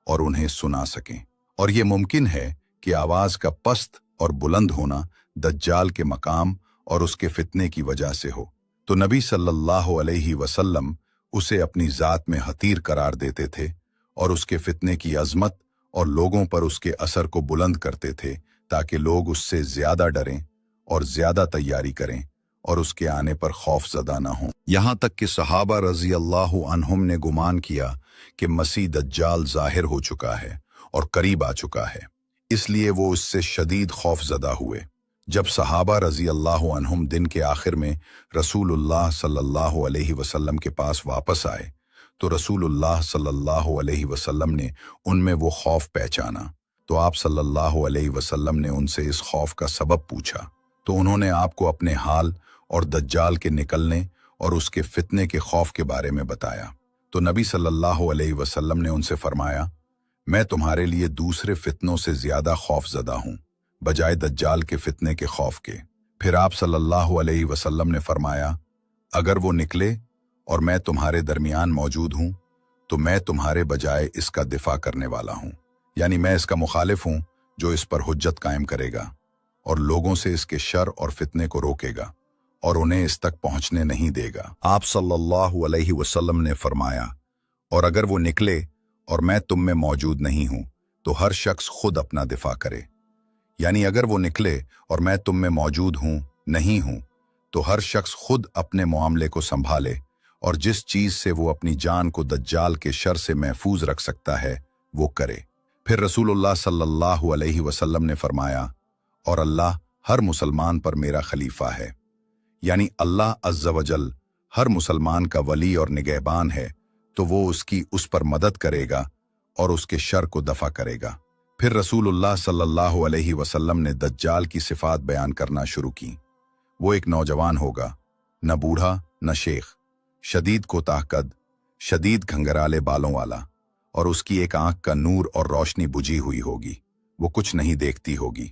और उन्हें सुना सकें। और ये मुमकिन है कि आवाज का पस्त और बुलंद होना दज्जाल के मकाम और उसके फितने की वजह से हो। तो नबी सल्लल्लाहु अलैहि वसल्लम उसे अपनी जात में हतीर करार देते थे और उसके फितने की अजमत और लोगों पर उसके असर को बुलंद करते थे ताकि लोग उससे ज्यादा डरें और ज्यादा तैयारी करें और उसके आने पर खौफजदा न हों। यहाँ तक कि सहाबा रज़ी अल्लाहु अन्हुम ने गुमान किया कि मसीह दज्जाल जाहिर हो चुका है और करीब आ चुका है, इसलिए वो उससे शदीद खौफजदा हुए। जब सहाबा रज़ी अल्लाहु अन्हुम दिन के आखिर में रसूलुल्लाह सल्लल्लाहु अलैहि वसल्लम के पास वापस आए तो रसूलुल्लाह सल्लल्लाहु अलैहि वसल्लम ने उनमें वो खौफ पहचाना। तो आप सल्लल्लाहु अलैहि वसल्लम ने उनसे इस खौफ का सबब पूछा, तो उन्होंने आपको अपने हाल और दज्जाल के निकलने और उसके फितने के खौफ के बारे में बताया। तो नबी सल्लल्लाहु अलैहि वसल्लम ने उनसे फरमाया, मैं तुम्हारे लिए दूसरे फितनों से ज्यादा खौफजदा हूं बजाय दज्जाल के फितने के खौफ के। फिर आप सल्लल्लाहु अलैहि वसल्लम ने फरमाया, अगर वो निकले और मैं तुम्हारे दरमियान मौजूद हूं तो मैं तुम्हारे बजाय इसका दिफा करने वाला हूं, यानी मैं इसका मुखालिफ हूं जो इस पर हुज्जत कायम करेगा और लोगों से इसके शर और फितने को रोकेगा और उन्हें इस तक पहुंचने नहीं देगा। आप सल्लल्लाहु अलैहि वसल्लम ने फरमाया, और अगर वो निकले और मैं तुम में मौजूद नहीं हूं तो हर शख्स खुद अपना दिफा करे, यानी अगर वो निकले और मैं तुम में मौजूद नहीं हूं तो हर शख्स खुद अपने मामले को संभाले और जिस चीज से वो अपनी जान को दज्जाल के शर से महफूज रख सकता है वो करे। फिर रसूलुल्लाह सल्लल्लाहु अलैहि वसल्लम ने फरमाया, और अल्लाह हर मुसलमान पर मेरा खलीफा है, यानी अल्लाह अज़्ज़ा वजल हर मुसलमान का वली और निगहबान है, तो वो उसकी उस पर मदद करेगा और उसके शर को दफा करेगा। फिर रसूलुल्लाह सल्लल्लाहु अलैहि वसल्लम ने दज्जाल की सिफात बयान करना शुरू की। वो एक नौजवान होगा, न बूढ़ा न शेख, शदीद कोताहकद, शदीद घंघराले बालों वाला, और उसकी एक आंख का नूर और रोशनी बुझी हुई होगी। वो कुछ नहीं देखती होगी,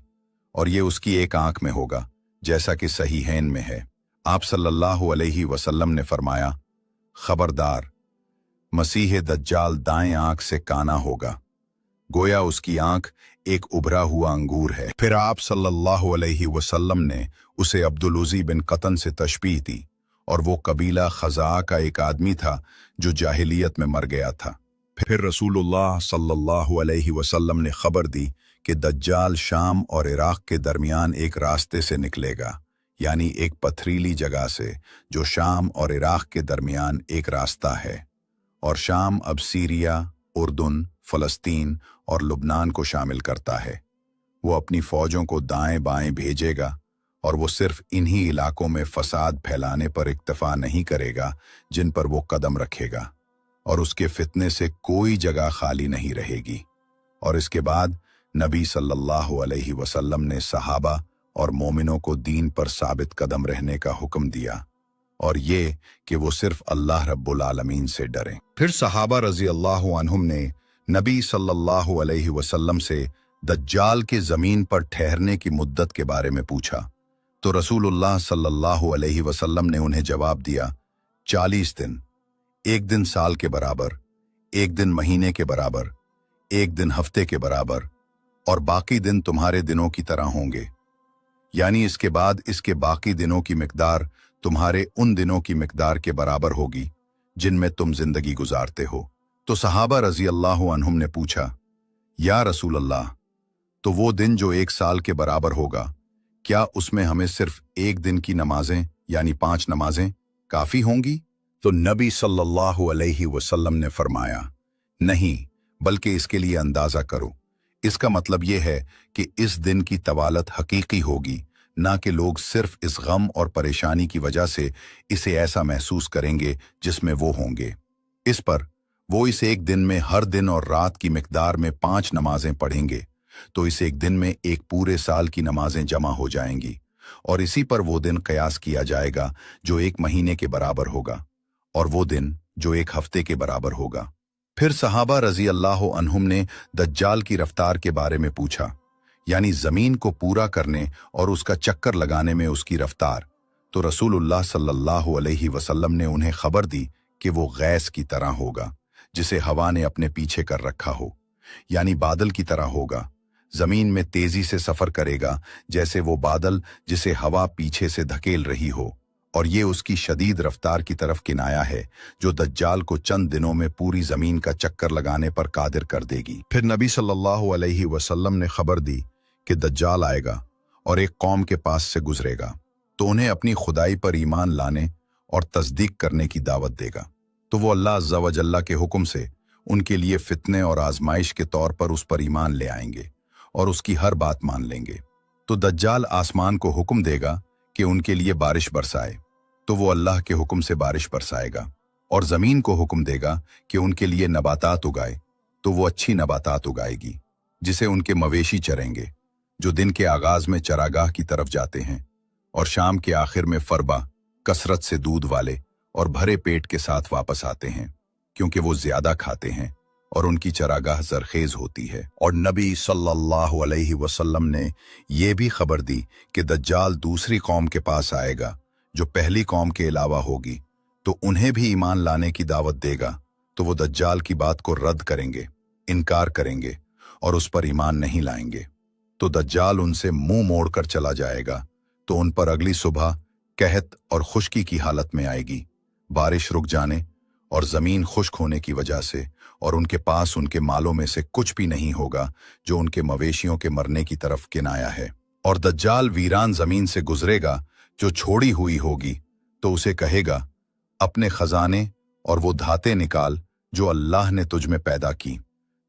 और ये उसकी एक आंख में होगा, जैसा कि सहीहैन में है। आप सल्लल्लाहु अलैहि वसल्लम ने फरमाया, खबरदार, मसीह दज्जाल दाएं आंख से काना होगा, गोया उसकी आंख एक उभरा हुआ अंगूर है। फिर आप सल्लल्लाहु अलैहि वसल्लम ने उसे अब्दुल-उज़ी बिन क़तन से तशबीह दी, और वो कबीला खज़ा का एक आदमी था जो जाहिलियत में मर गया था। फिर रसूलुल्लाह सल्लल्लाहु अलैहि वसल्लम ने खबर दी कि दज्जाल शाम और इराक के दरमियान एक रास्ते से निकलेगा, यानी एक पथरीली जगह से, जो शाम और इराक के दरमियान एक रास्ता है। और शाम अब सीरिया, उर्दुन, फ़लस्तीन और लुबनान को शामिल करता है। वो अपनी फ़ौजों को दाएं बाएं भेजेगा, और वो सिर्फ इन्हीं इलाकों में फसाद फैलाने पर इक्तफा नहीं करेगा जिन पर वो कदम रखेगा, और उसके फितने से कोई जगह खाली नहीं रहेगी। और इसके बाद नबी सल्लल्लाहु अलैहि वसल्लम ने सहाबा और मोमिनों को दीन पर साबित कदम रहने का हुक्म दिया, और ये कि वो सिर्फ अल्लाह रब्बुल आलमीन से डरें। फिर सहाबा रज़ी अल्लाहु अन्हुम ने नबी सल्लल्लाहु अलैहि वसल्लम से दज्जाल के ज़मीन पर ठहरने की मुद्दत के बारे में पूछा, तो रसूलुल्लाह सल्लल्लाहु अलैहि वसल्लम ने उन्हें जवाब दिया, 40 दिन, एक दिन साल के बराबर, एक दिन महीने के बराबर, एक दिन हफ्ते के बराबर, और बाकी दिन तुम्हारे दिनों की तरह होंगे। यानी इसके बाद इसके बाकी दिनों की मिकदार तुम्हारे उन दिनों की मिकदार के बराबर होगी जिनमें तुम जिंदगी गुजारते हो। तो सहाबा रज़ी अल्लाहु अन्हुम ने पूछा, या रसूल अल्लाह, तो वो दिन जो एक साल के बराबर होगा, क्या उसमें हमें सिर्फ एक दिन की नमाजें यानी 5 नमाजें काफ़ी होंगी? तो नबी सल्लल्लाहु अलैहि वसल्लम ने फरमाया, नहीं, बल्कि इसके लिए अंदाज़ा करो। इसका मतलब यह है कि इस दिन की तवालत हकीकी होगी, ना कि लोग सिर्फ इस गम और परेशानी की वजह से इसे ऐसा महसूस करेंगे जिसमें वो होंगे। इस पर वो इस एक दिन में हर दिन और रात की मिकदार में 5 नमाजें पढ़ेंगे, तो इस एक दिन में एक पूरे साल की नमाजें जमा हो जाएंगी, और इसी पर वो दिन कयास किया जाएगा जो एक महीने के बराबर होगा, और वो दिन जो एक हफ्ते के बराबर होगा। फिर सहाबा रज़ी अल्लाहु अन्हुम ने दज्जाल की रफ्तार के बारे में पूछा, यानी ज़मीन को पूरा करने और उसका चक्कर लगाने में उसकी रफ्तार। तो रसूलुल्लाह सल्लल्लाहु अलैहि वसल्लम ने उन्हें खबर दी कि वो गैस की तरह होगा, जिसे हवा ने अपने पीछे कर रखा हो, यानी बादल की तरह होगा। ज़मीन में तेज़ी से सफ़र करेगा, जैसे वो बादल जिसे हवा पीछे से धकेल रही हो, और ये उसकी शदीद रफ्तार की तरफ किनाया है, जो दज्जाल को चंद दिनों में पूरी ज़मीन का चक्कर लगाने पर कादिर कर देगी। फिर नबी सल्लल्लाहु अलैहि वसल्लम ने खबर दी कि दज्जाल आएगा और एक कौम के पास से गुजरेगा, तो उन्हें अपनी खुदाई पर ईमान लाने और तस्दीक करने की दावत देगा। तो वो अल्लाह अज़्ज़ा व जल्ला के हुक्म से उनके लिए फितने और आजमाइश के तौर पर उस पर ईमान ले आएंगे और उसकी हर बात मान लेंगे। तो दज्जाल आसमान को हुक्म देगा कि उनके लिए बारिश बरसाए, तो वो अल्लाह के हुक्म से बारिश बरसाएगा, और ज़मीन को हुक्म देगा कि उनके लिए नबातात उगाए, तो वो अच्छी नबातात उगाएगी, जिसे उनके मवेशी चरेंगे, जो दिन के आगाज में चरागाह की तरफ जाते हैं और शाम के आखिर में फरबा, कसरत से दूध वाले और भरे पेट के साथ वापस आते हैं, क्योंकि वो ज्यादा खाते हैं और उनकी चरागाह जरखेज होती है। और नबी सल्लल्लाहु अलैहि वसल्लम ने ये भी खबर दी कि दज्जाल दूसरी कौम के पास आएगा जो पहली कौम के अलावा होगी, तो उन्हें भी ईमान लाने की दावत देगा, तो वो दज्जाल की बात को रद्द करेंगे, इनकार करेंगे और उस पर ईमान नहीं लाएंगे। तो दज्जाल उनसे मुंह मोड़कर चला जाएगा, तो उन पर अगली सुबह कहत और खुश्की की हालत में आएगी, बारिश रुक जाने और जमीन खुश्क होने की वजह से, और उनके पास उनके मालों में से कुछ भी नहीं होगा जो उनके मवेशियों के मरने की तरफ किनाया है। और दज्जाल वीरान जमीन से गुजरेगा जो छोड़ी हुई होगी, तो उसे कहेगा, अपने खजाने और वो धाते निकाल जो अल्लाह ने तुझ में पैदा की।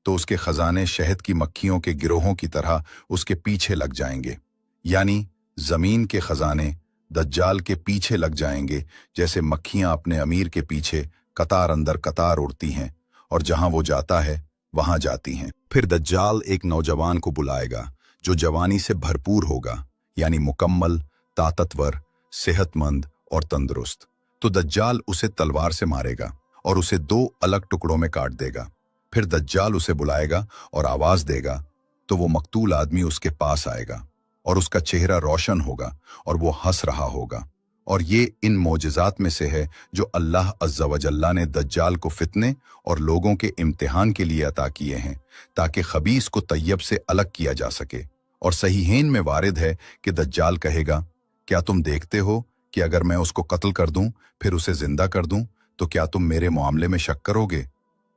तो उसके खजाने शहद की मक्खियों के गिरोहों की तरह उसके पीछे लग जाएंगे, यानी जमीन के खजाने दज्जाल के पीछे लग जाएंगे, जैसे मक्खियां अपने अमीर के पीछे कतार अंदर कतार उड़ती हैं, और जहां वो जाता है वहां जाती हैं। फिर दज्जाल एक नौजवान को बुलाएगा जो जवानी से भरपूर होगा, यानी मुकम्मल, ताकतवर, सेहतमंद और तंदुरुस्त। तो दज्जाल उसे तलवार से मारेगा और उसे 2 अलग टुकड़ों में काट देगा। फिर दज्जाल उसे बुलाएगा और आवाज देगा तो वो मकतूल आदमी उसके पास आएगा और उसका चेहरा रोशन होगा और वो हंस रहा होगा। और ये इन मोजज़ात में से है जो अल्लाह अज़्ज़ा वजल्ला ने दज्जाल को फितने और लोगों के इम्तिहान के लिए अता किए हैं, ताकि खबीस को तैयब से अलग किया जा सके। और सहीहैन में वारिद है कि दज्जाल कहेगा, क्या तुम देखते हो कि अगर मैं उसको कत्ल कर दूं फिर उसे जिंदा कर दूं तो क्या तुम मेरे मामले में शक करोगे?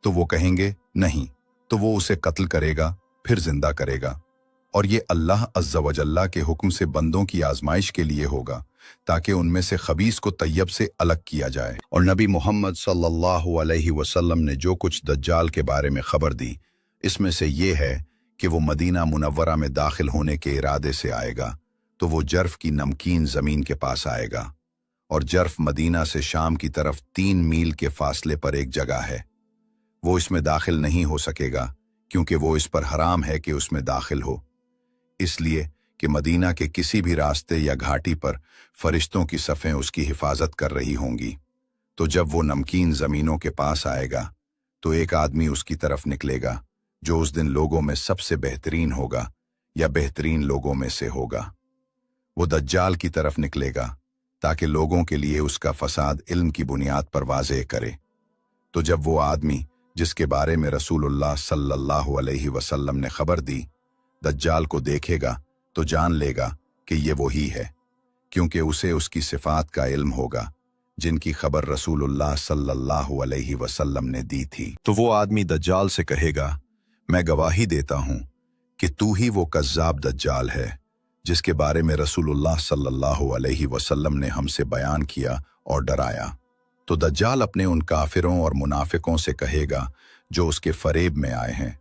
तो वो कहेंगे नहीं। तो वो उसे कत्ल करेगा फिर जिंदा करेगा। और ये अल्लाह अज़्ज़ा वजल्ला के हुक्म से बंदों की आजमाइश के लिए होगा, ताकि उनमें से खबीस को तैयब से अलग किया जाए। और नबी मोहम्मद सल्लल्लाहु अलैहि वसल्लम ने जो कुछ दज्जाल के बारे में खबर दी, इसमें से ये है कि वो मदीना मुनव्वरा में दाखिल होने के इरादे से आएगा तो वो जर्फ की नमकीन ज़मीन के पास आएगा। और जर्फ मदीना से शाम की तरफ 3 मील के फासले पर एक जगह है। वो इसमें दाखिल नहीं हो सकेगा क्योंकि वो इस पर हराम है कि उसमें दाखिल हो, इसलिए कि मदीना के किसी भी रास्ते या घाटी पर फरिश्तों की सफ़ें उसकी हिफाजत कर रही होंगी। तो जब वो नमकीन ज़मीनों के पास आएगा तो एक आदमी उसकी तरफ निकलेगा जो उस दिन लोगों में सबसे बेहतरीन होगा या बेहतरीन लोगों में से होगा। वो दज्जाल की तरफ निकलेगा ताकि लोगों के लिए उसका फसाद इल्म की बुनियाद पर वाज़ेह करे। तो जब वो आदमी जिसके बारे में रसूलुल्लाह सल्लल्लाहु अलैहि वसल्लम ने खबर दी दज्जाल को देखेगा तो जान लेगा कि ये वही है, क्योंकि उसे उसकी सिफात का इल्म होगा जिनकी खबर रसूलुल्लाह सल्लल्लाहु अलैहि वसल्लम ने दी थी। तो वो आदमी दज्जाल से कहेगा, मैं गवाही देता हूँ कि तू ही वो कज़्ज़ाब दज्जाल है जिसके बारे में रसूलुल्लाह सल्लल्लाहु अलैहि वसल्लम ने हमसे बयान किया और डराया। तो दज्जाल अपने उन काफिरों और मुनाफिकों से कहेगा जो उसके फरेब में आए हैं,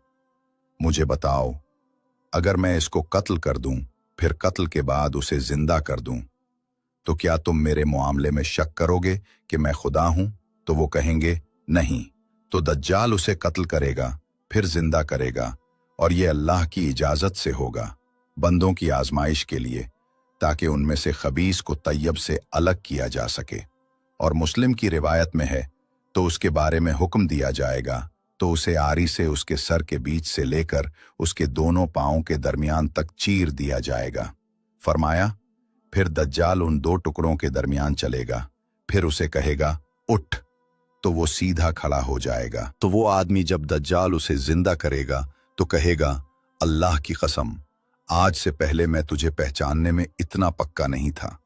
मुझे बताओ, अगर मैं इसको कत्ल कर दूं फिर कत्ल के बाद उसे जिंदा कर दूं तो क्या तुम मेरे मामले में शक करोगे कि मैं खुदा हूं? तो वो कहेंगे नहीं। तो दज्जाल उसे कत्ल करेगा फिर जिंदा करेगा और ये अल्लाह की इजाजत से होगा, बंदों की आजमाइश के लिए, ताकि उनमें से खबीस को तैयब से अलग किया जा सके। और मुस्लिम की रिवायत में है, तो उसके बारे में हुक्म दिया जाएगा तो उसे आरी से उसके सर के बीच से लेकर उसके दोनों पांवों के दरमियान तक चीर दिया जाएगा। फरमाया, फिर दज्जाल उन 2 टुकड़ों के दरमियान चलेगा, फिर उसे कहेगा उठ, तो वो सीधा खड़ा हो जाएगा। तो वो आदमी जब दज्जाल उसे जिंदा करेगा तो कहेगा, अल्लाह की कसम, आज से पहले मैं तुझे पहचानने में इतना पक्का नहीं था,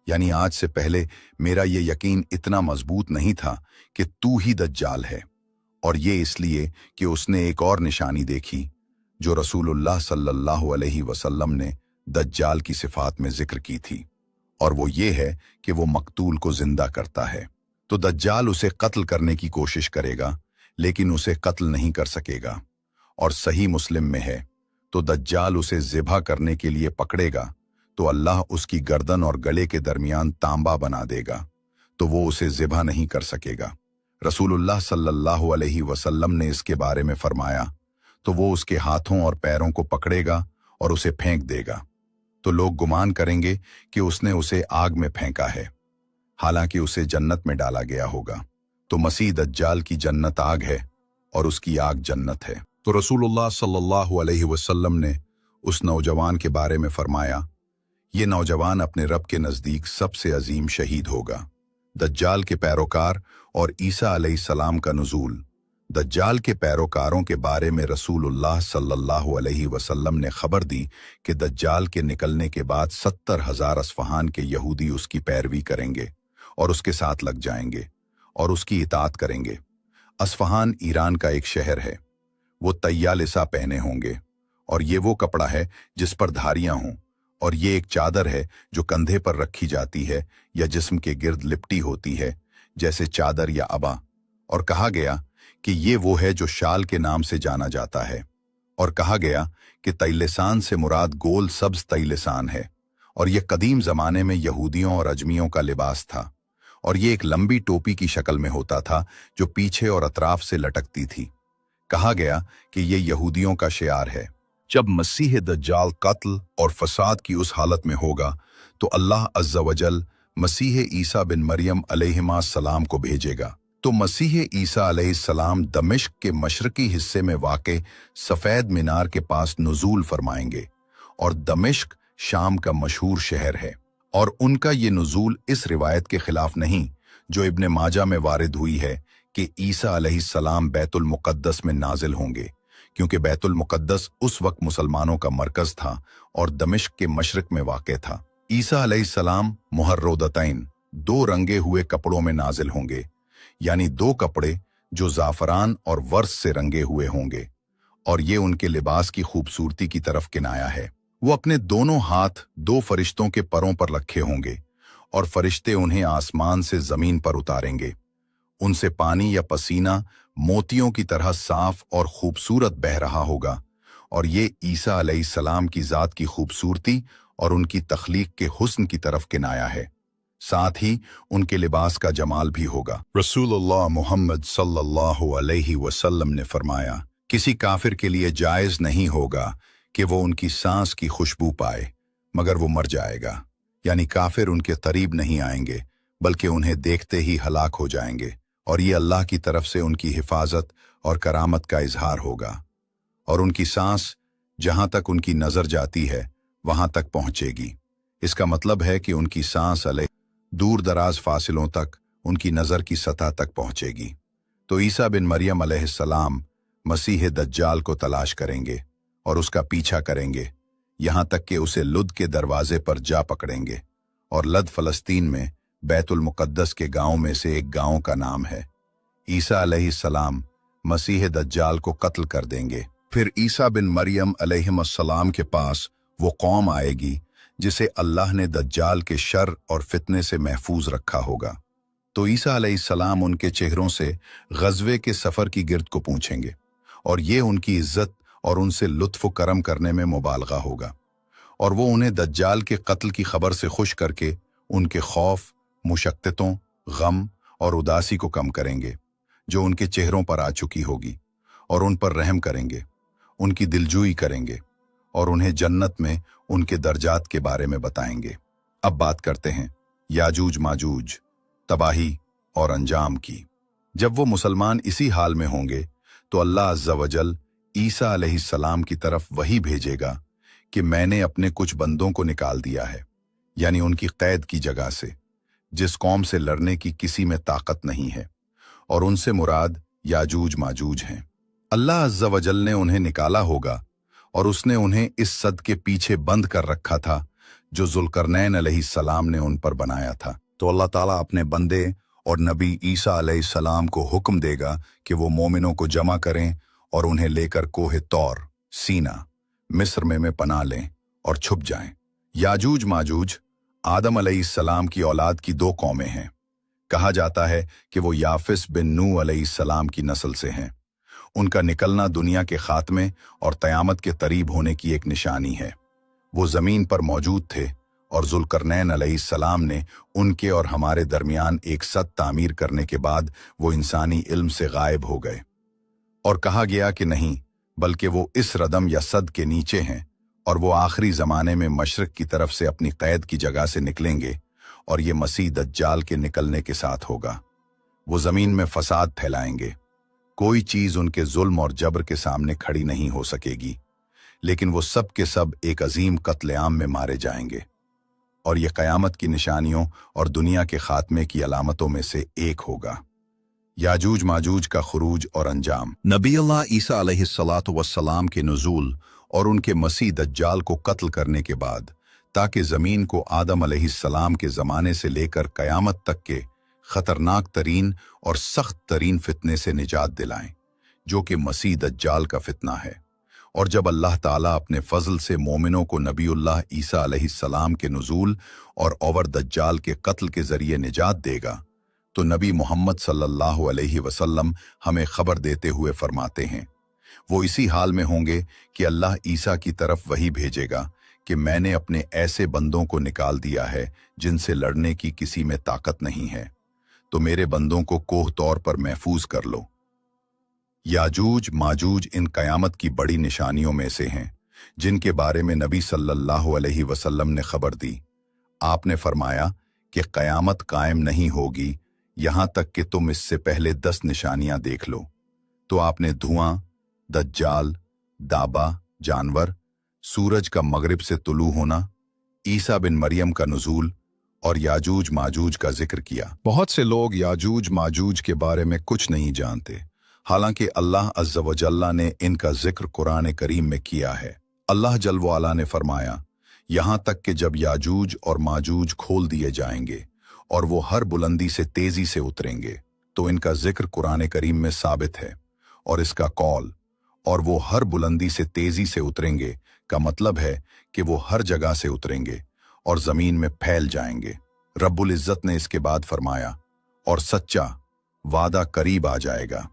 यानी आज से पहले मेरा ये यकीन इतना मजबूत नहीं था कि तू ही दज्जाल है। और ये इसलिए कि उसने एक और निशानी देखी जो रसूलुल्लाह सल्लल्लाहु अलैहि वसल्लम ने दज्जाल की सिफात में जिक्र की थी, और वो ये है कि वो मकतूल को जिंदा करता है। तो दज्जाल उसे कत्ल करने की कोशिश करेगा लेकिन उसे कत्ल नहीं कर सकेगा। और सही मुस्लिम में है, तो दज्जाल उसे ज़िबा करने के लिए पकड़ेगा तो अल्लाह उसकी गर्दन और गले के दरमियान तांबा बना देगा, तो वो उसे ज़िबा नहीं कर सकेगा। रसूलुल्लाह सल्लल्लाहु अलैहि वसल्लम ने इसके बारे में फरमाया, तो वो उसके हाथों और पैरों को पकड़ेगा और उसे फेंक देगा, तो लोग गुमान करेंगे कि उसने उसे आग में फेंका है, हालांकि उसे जन्नत में डाला गया होगा। तो मसीह दज्जाल की जन्नत आग है और उसकी आग जन्नत है। तो रसूलुल्लाह सल्लल्लाहु अलैहि वसल्लम ने उस नौजवान के बारे में फरमाया, ये नौजवान अपने रब के नज़दीक सबसे अजीम शहीद होगा। दज्जाल के पैरोकार और ईसा अलैहिस्सलाम का नुज़ूल। दज्जाल के पैरोकारों के बारे में रसूलुल्लाह सल्लल्लाहु अलैहि वसल्लम ने खबर दी कि दज्जाल के निकलने के बाद 70,000 अस्फहान के यहूदी उसकी पैरवी करेंगे और उसके साथ लग जाएंगे और उसकी इताअत करेंगे। अस्फहान ईरान का एक शहर है। वो तैयालिसा पहने होंगे और ये वो कपड़ा है जिस पर धारियां हों, और ये एक चादर है जो कंधे पर रखी जाती है या जिस्म के गिर्द लिपटी होती है जैसे चादर या अबा। और कहा गया कि ये वो है जो शाल के नाम से जाना जाता है। और कहा गया कि तैलिसान से मुराद गोल सब्ज तैलिसान है, और ये कदीम ज़माने में यहूदियों और अजमियों का लिबास था। और ये एक लंबी टोपी की शक्ल में होता था जो पीछे और अतराफ से लटकती थी। कहा गया कि ये यहूदियों का शियार है। जब मसीह दज्जाल कत्ल और फसाद की उस हालत में होगा तो अल्लाह अज़्ज़ा वजल मसीह ईसा बिन मरियम अलैहिस्सलाम को भेजेगा। तो मसीह ईसा अलैहिस्सलाम दमिश्क के मशरकी हिस्से में वाक़े सफ़ेद मीनार के पास नुज़ूल फरमाएंगे, और दमिश्क शाम का मशहूर शहर है। और उनका ये नुज़ूल इस रिवायत के खिलाफ नहीं जो इब्ने माजा में वारिद हुई है कि ईसा अलैहिस्सलाम बैतुल मुक़द्दस में नाजिल होंगे, क्योंकि बैतुल मुक़द्दस उस वक्त मुसलमानों का मरकज़ था और दमिश्क के मशरक में वाक़े था। ईसा अलैहिस्सलाम मुहर्रोदतैन 2 रंगे हुए कपड़ों में नाजिल होंगे, यानी 2 कपड़े जो ज़ाफ़रान और वर्स से रंगे हुए होंगे, और ये उनके लिबास की खूबसूरती की तरफ किनाया है। वो अपने दोनों हाथ 2 फरिश्तों के परों पर रखे होंगे और फरिश्ते उन्हें आसमान से ज़मीन पर उतारेंगे। उनसे पानी या पसीना मोतियों की तरह साफ और खूबसूरत बह रहा होगा, और ये ईसा अलैहिस्सलाम की ज़ात की खूबसूरती और उनकी तख्लीक के हुस्न की तरफ किनाया है। साथ ही उनके लिबास का जमाल भी होगा। रसूलुल्लाह मुहम्मद सल्लल्लाहु अलैहि वसल्लम ने फरमाया, किसी काफिर के लिए जायज़ नहीं होगा कि वो उनकी सांस की खुशबू पाए मगर वो मर जाएगा, यानी काफिर उनके करीब नहीं आएंगे बल्कि उन्हें देखते ही हलाक हो जाएंगे, और ये अल्लाह की तरफ से उनकी हिफाजत और करामत का इजहार होगा। और उनकी सांस जहां तक उनकी नज़र जाती है वहां तक पहुंचेगी। इसका मतलब है कि उनकी सांस दूर दराज फासिलों तक उनकी नज़र की सतह तक पहुंचेगी। तो ईसा बिन मरियम अलैहिस्सलाम मसीह दज्जाल को तलाश करेंगे और उसका पीछा करेंगे, यहाँ तक कि उसे लुद के दरवाजे पर जा पकड़ेंगे। और लद फ़लस्तीन में बैतुल मुक़द्दस के गांव में से एक गांव का नाम है। ईसा अलैहिस्सलाम मसीह दज्जाल को कत्ल कर देंगे। फिर ईसा बिन मरियम अलैहिस्सलाम के पास वो कौम आएगी जिसे अल्लाह ने दज्जाल के शर और फितने से महफूज रखा होगा। तो ईसा अलैहिस्सलाम उनके चेहरों से ग़ज़वे के सफ़र की गिरद को पूछेंगे, और ये उनकी इज़्ज़त और उनसे लुत्फ़ करम करने में मुबालगा होगा, और वो उन्हें दज्जाल के कत्ल की खबर से खुश करके उनके खौफ, मुशक्क़तों, गम और उदासी को कम करेंगे जो उनके चेहरों पर आ चुकी होगी, और उन पर रहम करेंगे, उनकी दिलजोई करेंगे और उन्हें जन्नत में उनके दर्जात के बारे में बताएंगे। अब बात करते हैं याजूज माजूज, तबाही और अंजाम की। जब वो मुसलमान इसी हाल में होंगे तो अल्लाह अज़्ज़ा वजल ईसा अलैहिस्सलाम की तरफ वही भेजेगा कि मैंने अपने कुछ बंदों को निकाल दिया है, यानी उनकी कैद की जगह से, जिस कौम से लड़ने की किसी में ताकत नहीं है, और उनसे मुराद याजूज माजूज हैं। अल्लाह अज़्ज़ा वजल ने उन्हें निकाला होगा और उसने उन्हें इस सद के पीछे बंद कर रखा था जो ज़ुल्करनैन अलैहिस्सलाम ने उन पर बनाया था। तो अल्लाह ताला अपने बंदे और नबी ईसा अलैहिस्सलाम को हुक्म देगा कि वो मोमिनों को जमा करें और उन्हें लेकर कोहे तौर, सीना, मिस्र में पनाह लें और छुप जाएं। याजूज माजूज आदम अलैहिस्सलाम की औलाद की 2 कौमें हैं। कहा जाता है कि वो याफिस बिन नूह अलैहिस्सलाम की नस्ल से हैं। उनका निकलना दुनिया के खात्मे और क़यामत के करीब होने की एक निशानी है। वो ज़मीन पर मौजूद थे और ज़ुल्करनैन अलैहिस्सलाम ने उनके और हमारे दरमियान एक सद तामीर करने के बाद वो इंसानी इल्म से गायब हो गए। और कहा गया कि नहीं, बल्कि वो इस रदम या सद के नीचे हैं, और वो आखिरी ज़माने में मशरक़ की तरफ से अपनी क़ैद की जगह से निकलेंगे, और ये मसीह दज्जाल के निकलने के साथ होगा। वो ज़मीन में फसाद फैलाएंगे। कोई चीज़ उनके जुल्म और जबर के सामने खड़ी नहीं हो सकेगी, लेकिन वो सब के सब एक अजीम कत्लेआम में मारे जाएंगे, और ये क़यामत की निशानियों और दुनिया के खात्मे की अलामतों में से एक होगा। याजूज माजूज का खुरूज और अंजाम। नबी अल्लाह ईसा अलैहिस्सलातु वस्सलाम के नुज़ूल और उनके मसीह दज्जाल को कत्ल करने के बाद, ताकि ज़मीन को आदम अलैहिस्सलाम के ज़माने से लेकर क़यामत तक के ख़तरनाक तरीन और सख्त तरीन फितने से निजात दिलाएं, जो कि मसीह दज्जाल का फितना है। और जब अल्लाह ताला अपने फ़ज़ल से मोमिनों को नबीउल्लाह ईसा अलैहिस्सलाम के नुज़ूल और ओवर दज्जाल के कत्ल के ज़रिए निजात देगा, तो नबी मोहम्मद सल्लल्लाहु अलैहि वसल्लम हमें ख़बर देते हुए फरमाते हैं, वो इसी हाल में होंगे कि अल्लाह ईसा की तरफ वही भेजेगा कि मैंने अपने ऐसे बंदों को निकाल दिया है जिनसे लड़ने की किसी में ताकत नहीं है, तो मेरे बंदों को कोह तौर पर महफूज कर लो। याजूज माजूज इन कयामत की बड़ी निशानियों में से हैं जिनके बारे में नबी सल्लल्लाहु अलैहि वसल्लम ने खबर दी। आपने फरमाया कि कयामत कायम नहीं होगी यहां तक कि तुम इससे पहले 10 निशानियां देख लो। तो आपने धुआं, दज्जाल, दाबा जानवर, सूरज का मगरिब से तुलू होना, ईसा बिन मरियम का नुजूल और याजूज माजूज का जिक्र किया। बहुत से लोग याजूज माजूज के बारे में कुछ नहीं जानते, हालांकि अल्लाह अज़्ज़ा व जल्ला ने इनका जिक्र कुरान करीम में किया है। अल्लाह जल व अला ने फरमाया, यहां तक कि जब याजूज और माजूज खोल दिए जाएंगे और वो हर बुलंदी से तेजी से उतरेंगे, तो इनका जिक्र कुरान करीम में साबित है। और इसका कौल और वो हर बुलंदी से तेजी से उतरेंगे का मतलब है कि वो हर जगह से उतरेंगे और जमीन में फैल जाएंगे। रब्बुल इज्जत ने इसके बाद फरमाया, और सच्चा वादा करीब आ जाएगा।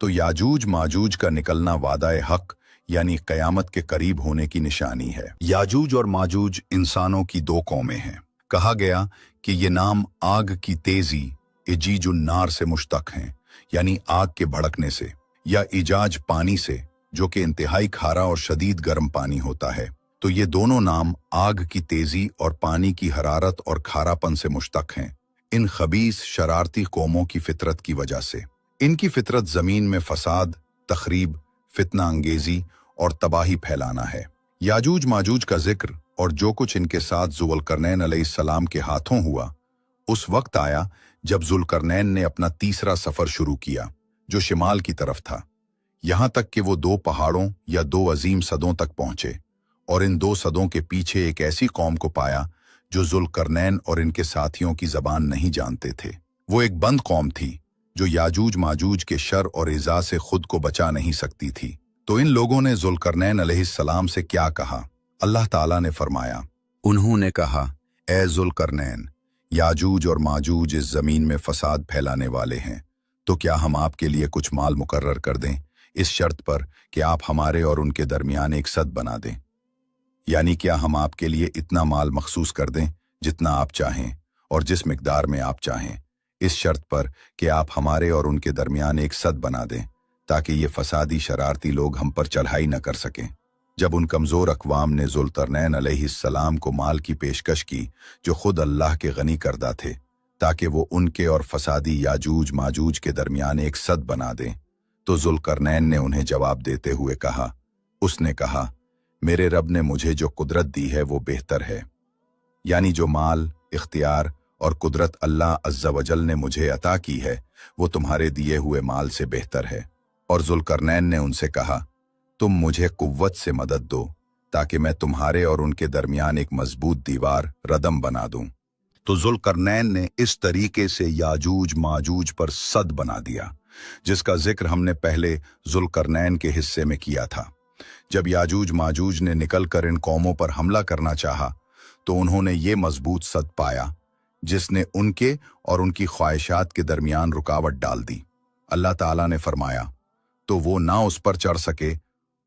तो याजूज माजूज का निकलना वादा हक यानी कयामत के करीब होने की निशानी है। याजूज और माजूज इंसानों की 2 कौमें हैं। कहा गया कि ये नाम आग की तेजी इजीजुन नार से मुश्तक हैं, यानी आग के भड़कने से, या इजाज पानी से जो कि इंतहाई खारा और शदीद गर्म पानी होता है। तो ये दोनों नाम आग की तेजी और पानी की हरारत और खारापन से मुश्तक हैं, इन खबीस शरारती कौमों की फितरत की वजह से। इनकी फितरत जमीन में फसाद, तखरीब, फितना अंगेजी और तबाही फैलाना है। याजूज माजूज का जिक्र और जो कुछ इनके साथ ज़ुल्करनैन अलैहिस्सलाम के हाथों हुआ उस वक्त आया जब ज़ुल्करनैन ने अपना तीसरा सफर शुरू किया जो शिमाल की तरफ था, यहां तक कि वो 2 पहाड़ों या 2 अजीम सदों तक पहुंचे और इन 2 सदों के पीछे एक ऐसी कौम को पाया जो ज़ुल्करनैन और इनके साथियों की जबान नहीं जानते थे। वो एक बंद कौम थी जो याजूज माजूज के शर और इज़ा से खुद को बचा नहीं सकती थी। तो इन लोगों ने ज़ुल्करनैन अलैहिस्सलाम से क्या कहा? अल्लाह ताला ने फरमाया, उन्होंने कहा, ए ज़ुल्करनैन, याजूज और माजूज इस जमीन में फसाद फैलाने वाले हैं, तो क्या हम आपके लिए कुछ माल मुकर्रर कर दें इस शर्त पर कि आप हमारे और उनके दरमियान एक सद बना दें? यानी क्या हम आपके लिए इतना माल मखसूस कर दें जितना आप चाहें और जिस मिकदार में आप चाहें, इस शर्त पर कि आप हमारे और उनके दरमियान एक सद बना दें ताकि ये फसादी शरारती लोग हम पर चढ़ाई न कर सकें। जब उन कमज़ोर अक़वाम ने ज़ुल्करनैन अलैहिस्सलाम को माल की पेशकश की जो खुद अल्लाह के गनी करदा थे ताकि वो उनके और फसादी याजूज माजूज के दरमियान एक सद बना दें, तो ज़ुल्करनैन ने उन्हें जवाब देते हुए कहा, उसने कहा, मेरे रब ने मुझे जो कुदरत दी है वो बेहतर है, यानी जो माल, इख्तियार और कुदरत अल्लाह अज़्ज़ा वजल ने मुझे अता की है वो तुम्हारे दिए हुए माल से बेहतर है। और ज़ुल्करनैन ने उनसे कहा, तुम मुझे कुव्वत से मदद दो ताकि मैं तुम्हारे और उनके दरमियान एक मजबूत दीवार रदम बना दूं। तो ज़ुल्करनैन ने इस तरीके से याजूज माजूज पर सद बना दिया जिसका जिक्र हमने पहले ज़ुल्करनैन के हिस्से में किया था। जब याजूज माजूज ने निकलकर इन कौमों पर हमला करना चाहा तो उन्होंने ये मजबूत सद पाया जिसने उनके और उनकी ख्वाहिशात के दरमियान रुकावट डाल दी। अल्लाह ताला ने फरमाया, तो वो ना उस पर चढ़ सके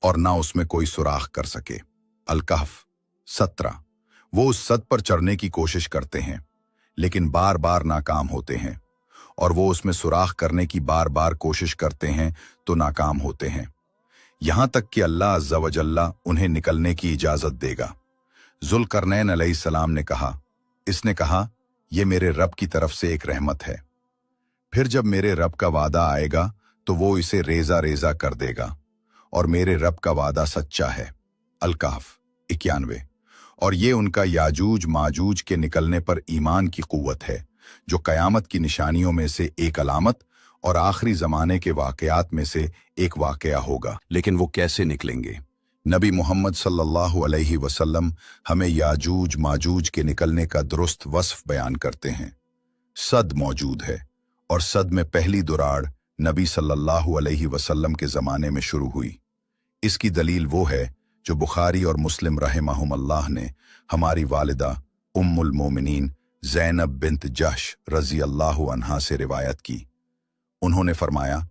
और ना उसमें कोई सुराख कर सके। अल-कहफ 17। वो उस सद पर चढ़ने की कोशिश करते हैं लेकिन बार बार नाकाम होते हैं, और वो उसमें सुराख करने की बार बार कोशिश करते हैं तो नाकाम होते हैं, यहां तक कि अल्लाह अज़्ज़ा व जल्ला उन्हें निकलने की इजाजत देगा। ज़ुल्करनैन अलैहिस्सलाम ने कहा, इसने कहा, ये मेरे रब की तरफ से एक रहमत है। फिर जब मेरे रब का वादा आएगा तो वो इसे रेजा रेजा कर देगा, और मेरे रब का वादा सच्चा है। अल-कहफ 91। और ये उनका याजूज माजूज के निकलने पर ईमान की कुव्वत है जो कयामत की निशानियों में से एक अलामत और आखिरी ज़माने के वाक़यात में से एक वाक़या होगा। लेकिन वो कैसे निकलेंगे? नबी मोहम्मद सल्लल्लाहु अलैहि वसल्लम हमें याजूज माजूज के निकलने का दुरुस्त वस्फ बयान करते हैं। सद मौजूद है और सद में पहली दुराड़ नबी सल्लल्लाहु अलैहि वसल्लम के ज़माने में शुरू हुई। इसकी दलील वो है जो बुखारी और मुस्लिम रहमहुमुल्लाह ने हमारी वालिदा उम्मुल मोमिनीन ज़ैनब बिन्त जहश रज़ी अल्लाहु अन्हा से रिवायत की। उन्होंने फरमाया,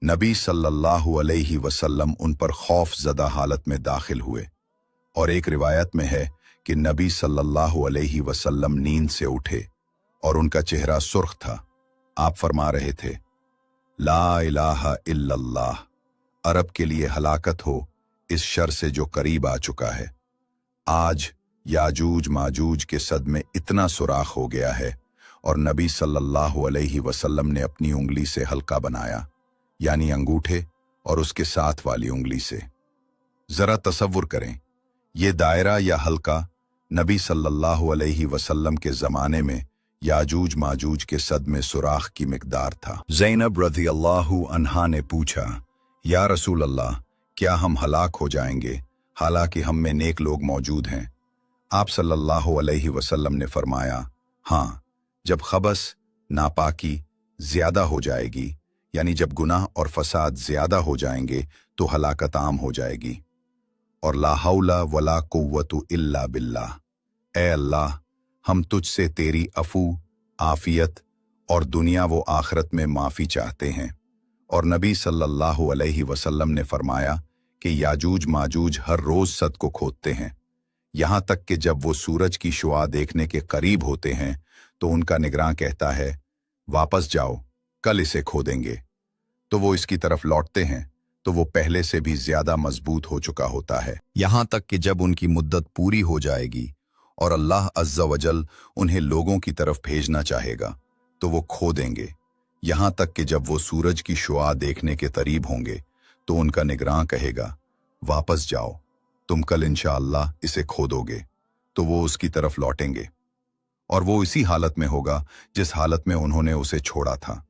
नबी सल्लल्लाहु अलैहि वसल्लम उन पर खौफ ज़दा हालत में दाखिल हुए, और एक रिवायत में है कि नबी सल्लल्लाहु अलैहि वसल्लम नींद से उठे और उनका चेहरा सुर्ख था। आप फरमा रहे थे, ला इलाहा इल्लल्लाह, अरब के लिए हलाकत हो इस शर से जो करीब आ चुका है। आज याजूज माजूज के सद में इतना सुराख हो गया है और नबी सल्लल्लाहु अलैहि वसल्लम ने अपनी उंगली से हल्का बनाया, यानी अंगूठे और उसके साथ वाली उंगली से। जरा तसव्वुर करें, ये दायरा या हल्का नबी सल्लल्लाहु अलैहि वसल्लम के ज़माने में याजूज माजूज के सद में सुराख की मिकदार था। ज़ैनब रज़ी अल्लाहु अन्हा ने पूछा, या रसूल अल्लाह, क्या हम हलाक हो जाएंगे हालांकि हम में नेक लोग मौजूद हैं? आप सल्लल्लाहु अलैहि वसल्लम ने फरमाया, हाँ, जब खबस नापाकी ज्यादा हो जाएगी, यानी जब गुनाह और फसाद ज्यादा हो जाएंगे तो हलाकत आम हो जाएगी। और ला हौला वला कुव्वतु इल्ला बिल्लाह, ए अल्लाह, हम तुझसे तेरी अफू, आफियत और दुनिया व आखिरत में माफ़ी चाहते हैं। और नबी सल्लल्लाहु अलैहि वसल्लम ने फरमाया कि याजूज माजूज हर रोज़ सद को खोदते हैं, यहाँ तक कि जब वो सूरज की शुआ देखने के करीब होते हैं तो उनका निगरां कहता है, वापस जाओ, कल इसे खोदेंगे। तो वो इसकी तरफ लौटते हैं तो वो पहले से भी ज्यादा मजबूत हो चुका होता है, यहाँ तक कि जब उनकी मुद्दत पूरी हो जाएगी और अल्लाह अज़्ज़ा वजल उन्हें लोगों की तरफ भेजना चाहेगा तो वो खो देंगे, यहाँ तक कि जब वो सूरज की शुआ देखने के करीब होंगे तो उनका निगरां कहेगा, वापस जाओ, तुम कल इंशाअल्लाह इसे खोदोगे। तो वो उसकी तरफ लौटेंगे और वो इसी हालत में होगा जिस हालत में उन्होंने उसे छोड़ा था।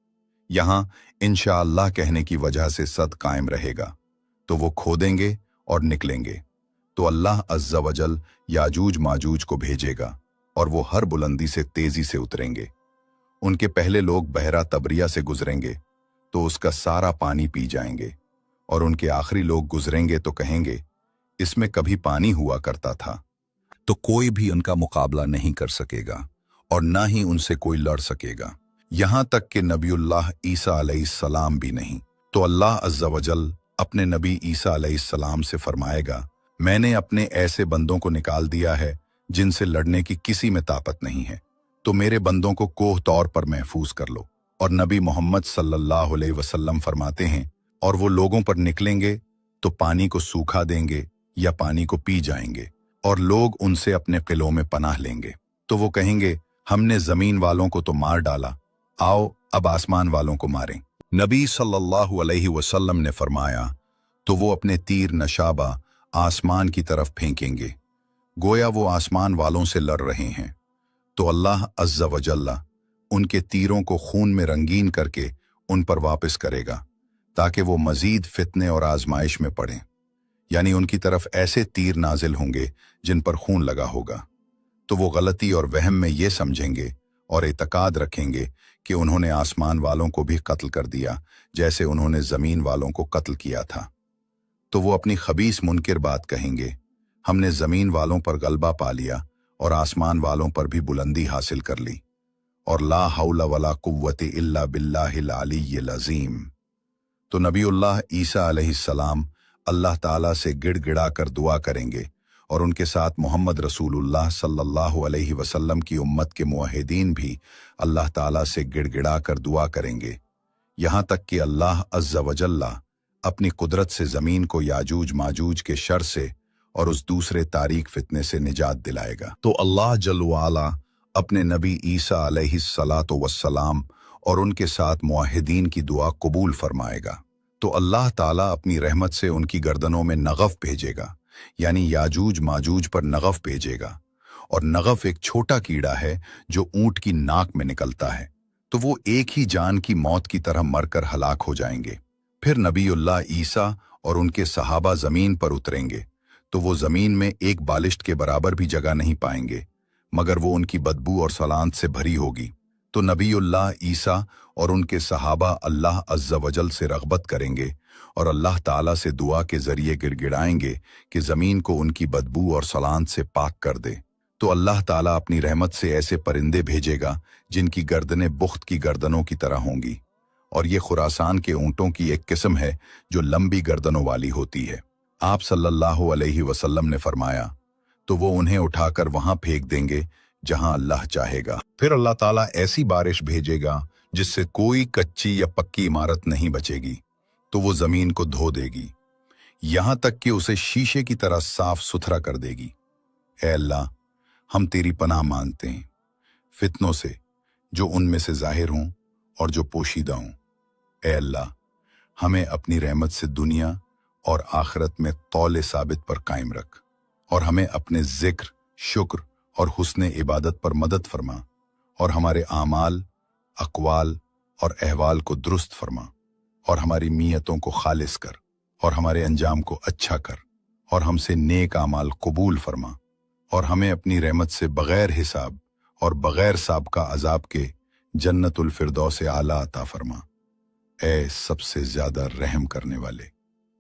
यहाँ इंशाअल्लाह कहने की वजह से सद कायम रहेगा। तो वो खोदेंगे और निकलेंगे तो अल्लाह अज़्ज़ा वजल याजूज माजूज को भेजेगा और वो हर बुलंदी से तेजी से उतरेंगे। उनके पहले लोग बहरा तबरिया से गुजरेंगे तो उसका सारा पानी पी जाएंगे, और उनके आखिरी लोग गुजरेंगे तो कहेंगे, इसमें कभी पानी हुआ करता था। तो कोई भी उनका मुकाबला नहीं कर सकेगा और ना ही उनसे कोई लड़ सकेगा, यहाँ तक कि नबीउल्लाह ईसा अलैहिस्सलाम भी नहीं। तो अल्लाह अज़्ज़ा वजल अपने नबी ईसा अलैहिस्सलाम से फरमाएगा, मैंने अपने ऐसे बंदों को निकाल दिया है जिनसे लड़ने की किसी में ताकत नहीं है, तो मेरे बंदों को कोह तौर पर महफूज कर लो। और नबी मोहम्मद सल्लल्लाहु अलैहि वसल्लम फरमाते हैं, और वो लोगों पर निकलेंगे तो पानी को सूखा देंगे या पानी को पी जाएंगे, और लोग उनसे अपने किलों में पनाह लेंगे। तो वो कहेंगे, हमने जमीन वालों को तो मार डाला, आओ अब आसमान वालों को मारें। नबी सल्लल्लाहु अलैहि वसल्लम ने फरमाया, तो वो अपने तीर नशाबा आसमान की तरफ फेंकेंगे, गोया वो आसमान वालों से लड़ रहे हैं। तो अल्लाह अज़्ज़ा वजल्ला उनके तीरों को खून में रंगीन करके उन पर वापस करेगा ताकि वो मजीद फितने और आजमाइश में पड़ें, यानी उनकी तरफ ऐसे तीर नाजिल होंगे जिन पर खून लगा होगा। तो वो गलती और वहम में ये समझेंगे और एतकाद रखेंगे कि उन्होंने आसमान वालों को भी कत्ल कर दिया जैसे उन्होंने ज़मीन वालों को कत्ल किया था। तो वो अपनी खबीस मुनकिर बात कहेंगे, हमने ज़मीन वालों पर गलबा पा लिया और आसमान वालों पर भी बुलंदी हासिल कर ली। और ला हौला वला कुव्वते इल्ला बिल्लाहिल अलीय्यिल अज़ीम। तो नबीउल्लाह ईसा अलैहिस्सलाम अल्लाह ताला से गिड़गिड़ा कर दुआ करेंगे और उनके साथ मोहम्मद रसूलुल्लाह सल्लल्लाहु अलैहि वसल्लम की उम्मत के मुआहिदीन भी अल्लाह ताला से गिड़गिड़ा कर दुआ करेंगे, यहाँ तक कि अल्लाह अज़्ज़ा वजल्ला अपनी कुदरत से ज़मीन को याजूज माजूज के शर से और उस दूसरे तारीक फितने से निजात दिलाएगा। तो अल्लाह जल वाला अपने नबी ईसा अलैहिस्सलातो वस्सलाम और उनके साथ मुआहिदीन की दुआ कबूल फरमाएगा। तो अल्लाह ताला अपनी रहमत से उनकी गर्दनों में नगफ भेजेगा, यानी याजूज माजूज पर नगफ भेजेगा। और नगफ एक छोटा कीड़ा है जो ऊंट की नाक में निकलता है। तो वो एक ही जान की मौत की तरह मरकर हलाक हो जाएंगे। फिर नबीउल्लाह ईसा और उनके सहाबा जमीन पर उतरेंगे तो वो जमीन में एक बालिश्त के बराबर भी जगह नहीं पाएंगे, मगर वो उनकी बदबू और सलांत से भरी होगी। तो नबीउल्लाह ईसा और उनके सहाबा अल्लाह अज़्ज़ा वजल से रग़बत करेंगे और अल्लाह ताला से दुआ के जरिए गिड़गिड़ाएंगे कि ज़मीन को उनकी बदबू और सलांत से पाक कर दे। तो अल्लाह ताला अपनी रहमत से ऐसे परिंदे भेजेगा जिनकी गर्दनें बुख्त की गर्दनों की तरह होंगी, और ये खुरासान के ऊँटों की एक किस्म है जो लंबी गर्दनों वाली होती है। आप सल्लल्लाहु अलैहि वसल्लम ने फरमाया, तो वो उन्हें उठाकर वहां फेंक देंगे जहां अल्लाह चाहेगा। फिर अल्लाह ताला ऐसी बारिश भेजेगा जिससे कोई कच्ची या पक्की इमारत नहीं बचेगी, तो वो जमीन को धो देगी, यहां तक कि उसे शीशे की तरह साफ सुथरा कर देगी। ऐ अल्लाह, हम तेरी पनाह मांगते हैं फितनों से, जो उनमें से जाहिर हों और जो पोशीदा हों। ऐ अल्लाह, हमें अपनी रहमत से दुनिया और आखिरत में तौले साबित पर कायम रख, और हमें अपने जिक्र, शुक्र और हुस्ने इबादत पर मदद फरमा, और हमारे आमाल, अक़वाल और अहवाल को दुरुस्त फरमा, और हमारी नीयतों को खालिस कर, और हमारे अंजाम को अच्छा कर, और हमसे नेक आमाल कबूल फरमा, और हमें अपनी रहमत से बगैर हिसाब और बगैर साबका अजाब के जन्नतुल फिरदौस आला अता फरमा। ऐ सबसे ज्यादा रहम करने वाले।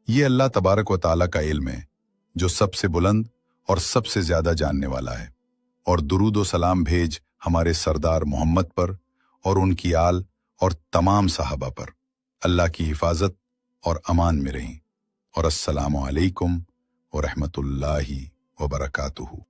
ये अल्लाह तबारक व तआला का इल्म है, जो सबसे बुलंद और सबसे ज्यादा जानने वाला है। और दुरूद व सलाम भेज हमारे सरदार मोहम्मद पर और उनकी आल और तमाम सहाबा पर। अल्लाह की हिफाजत और अमान में रहें। और अस्सलामु अलैकुम व रहमतुल्लाहि व बरकातुहू।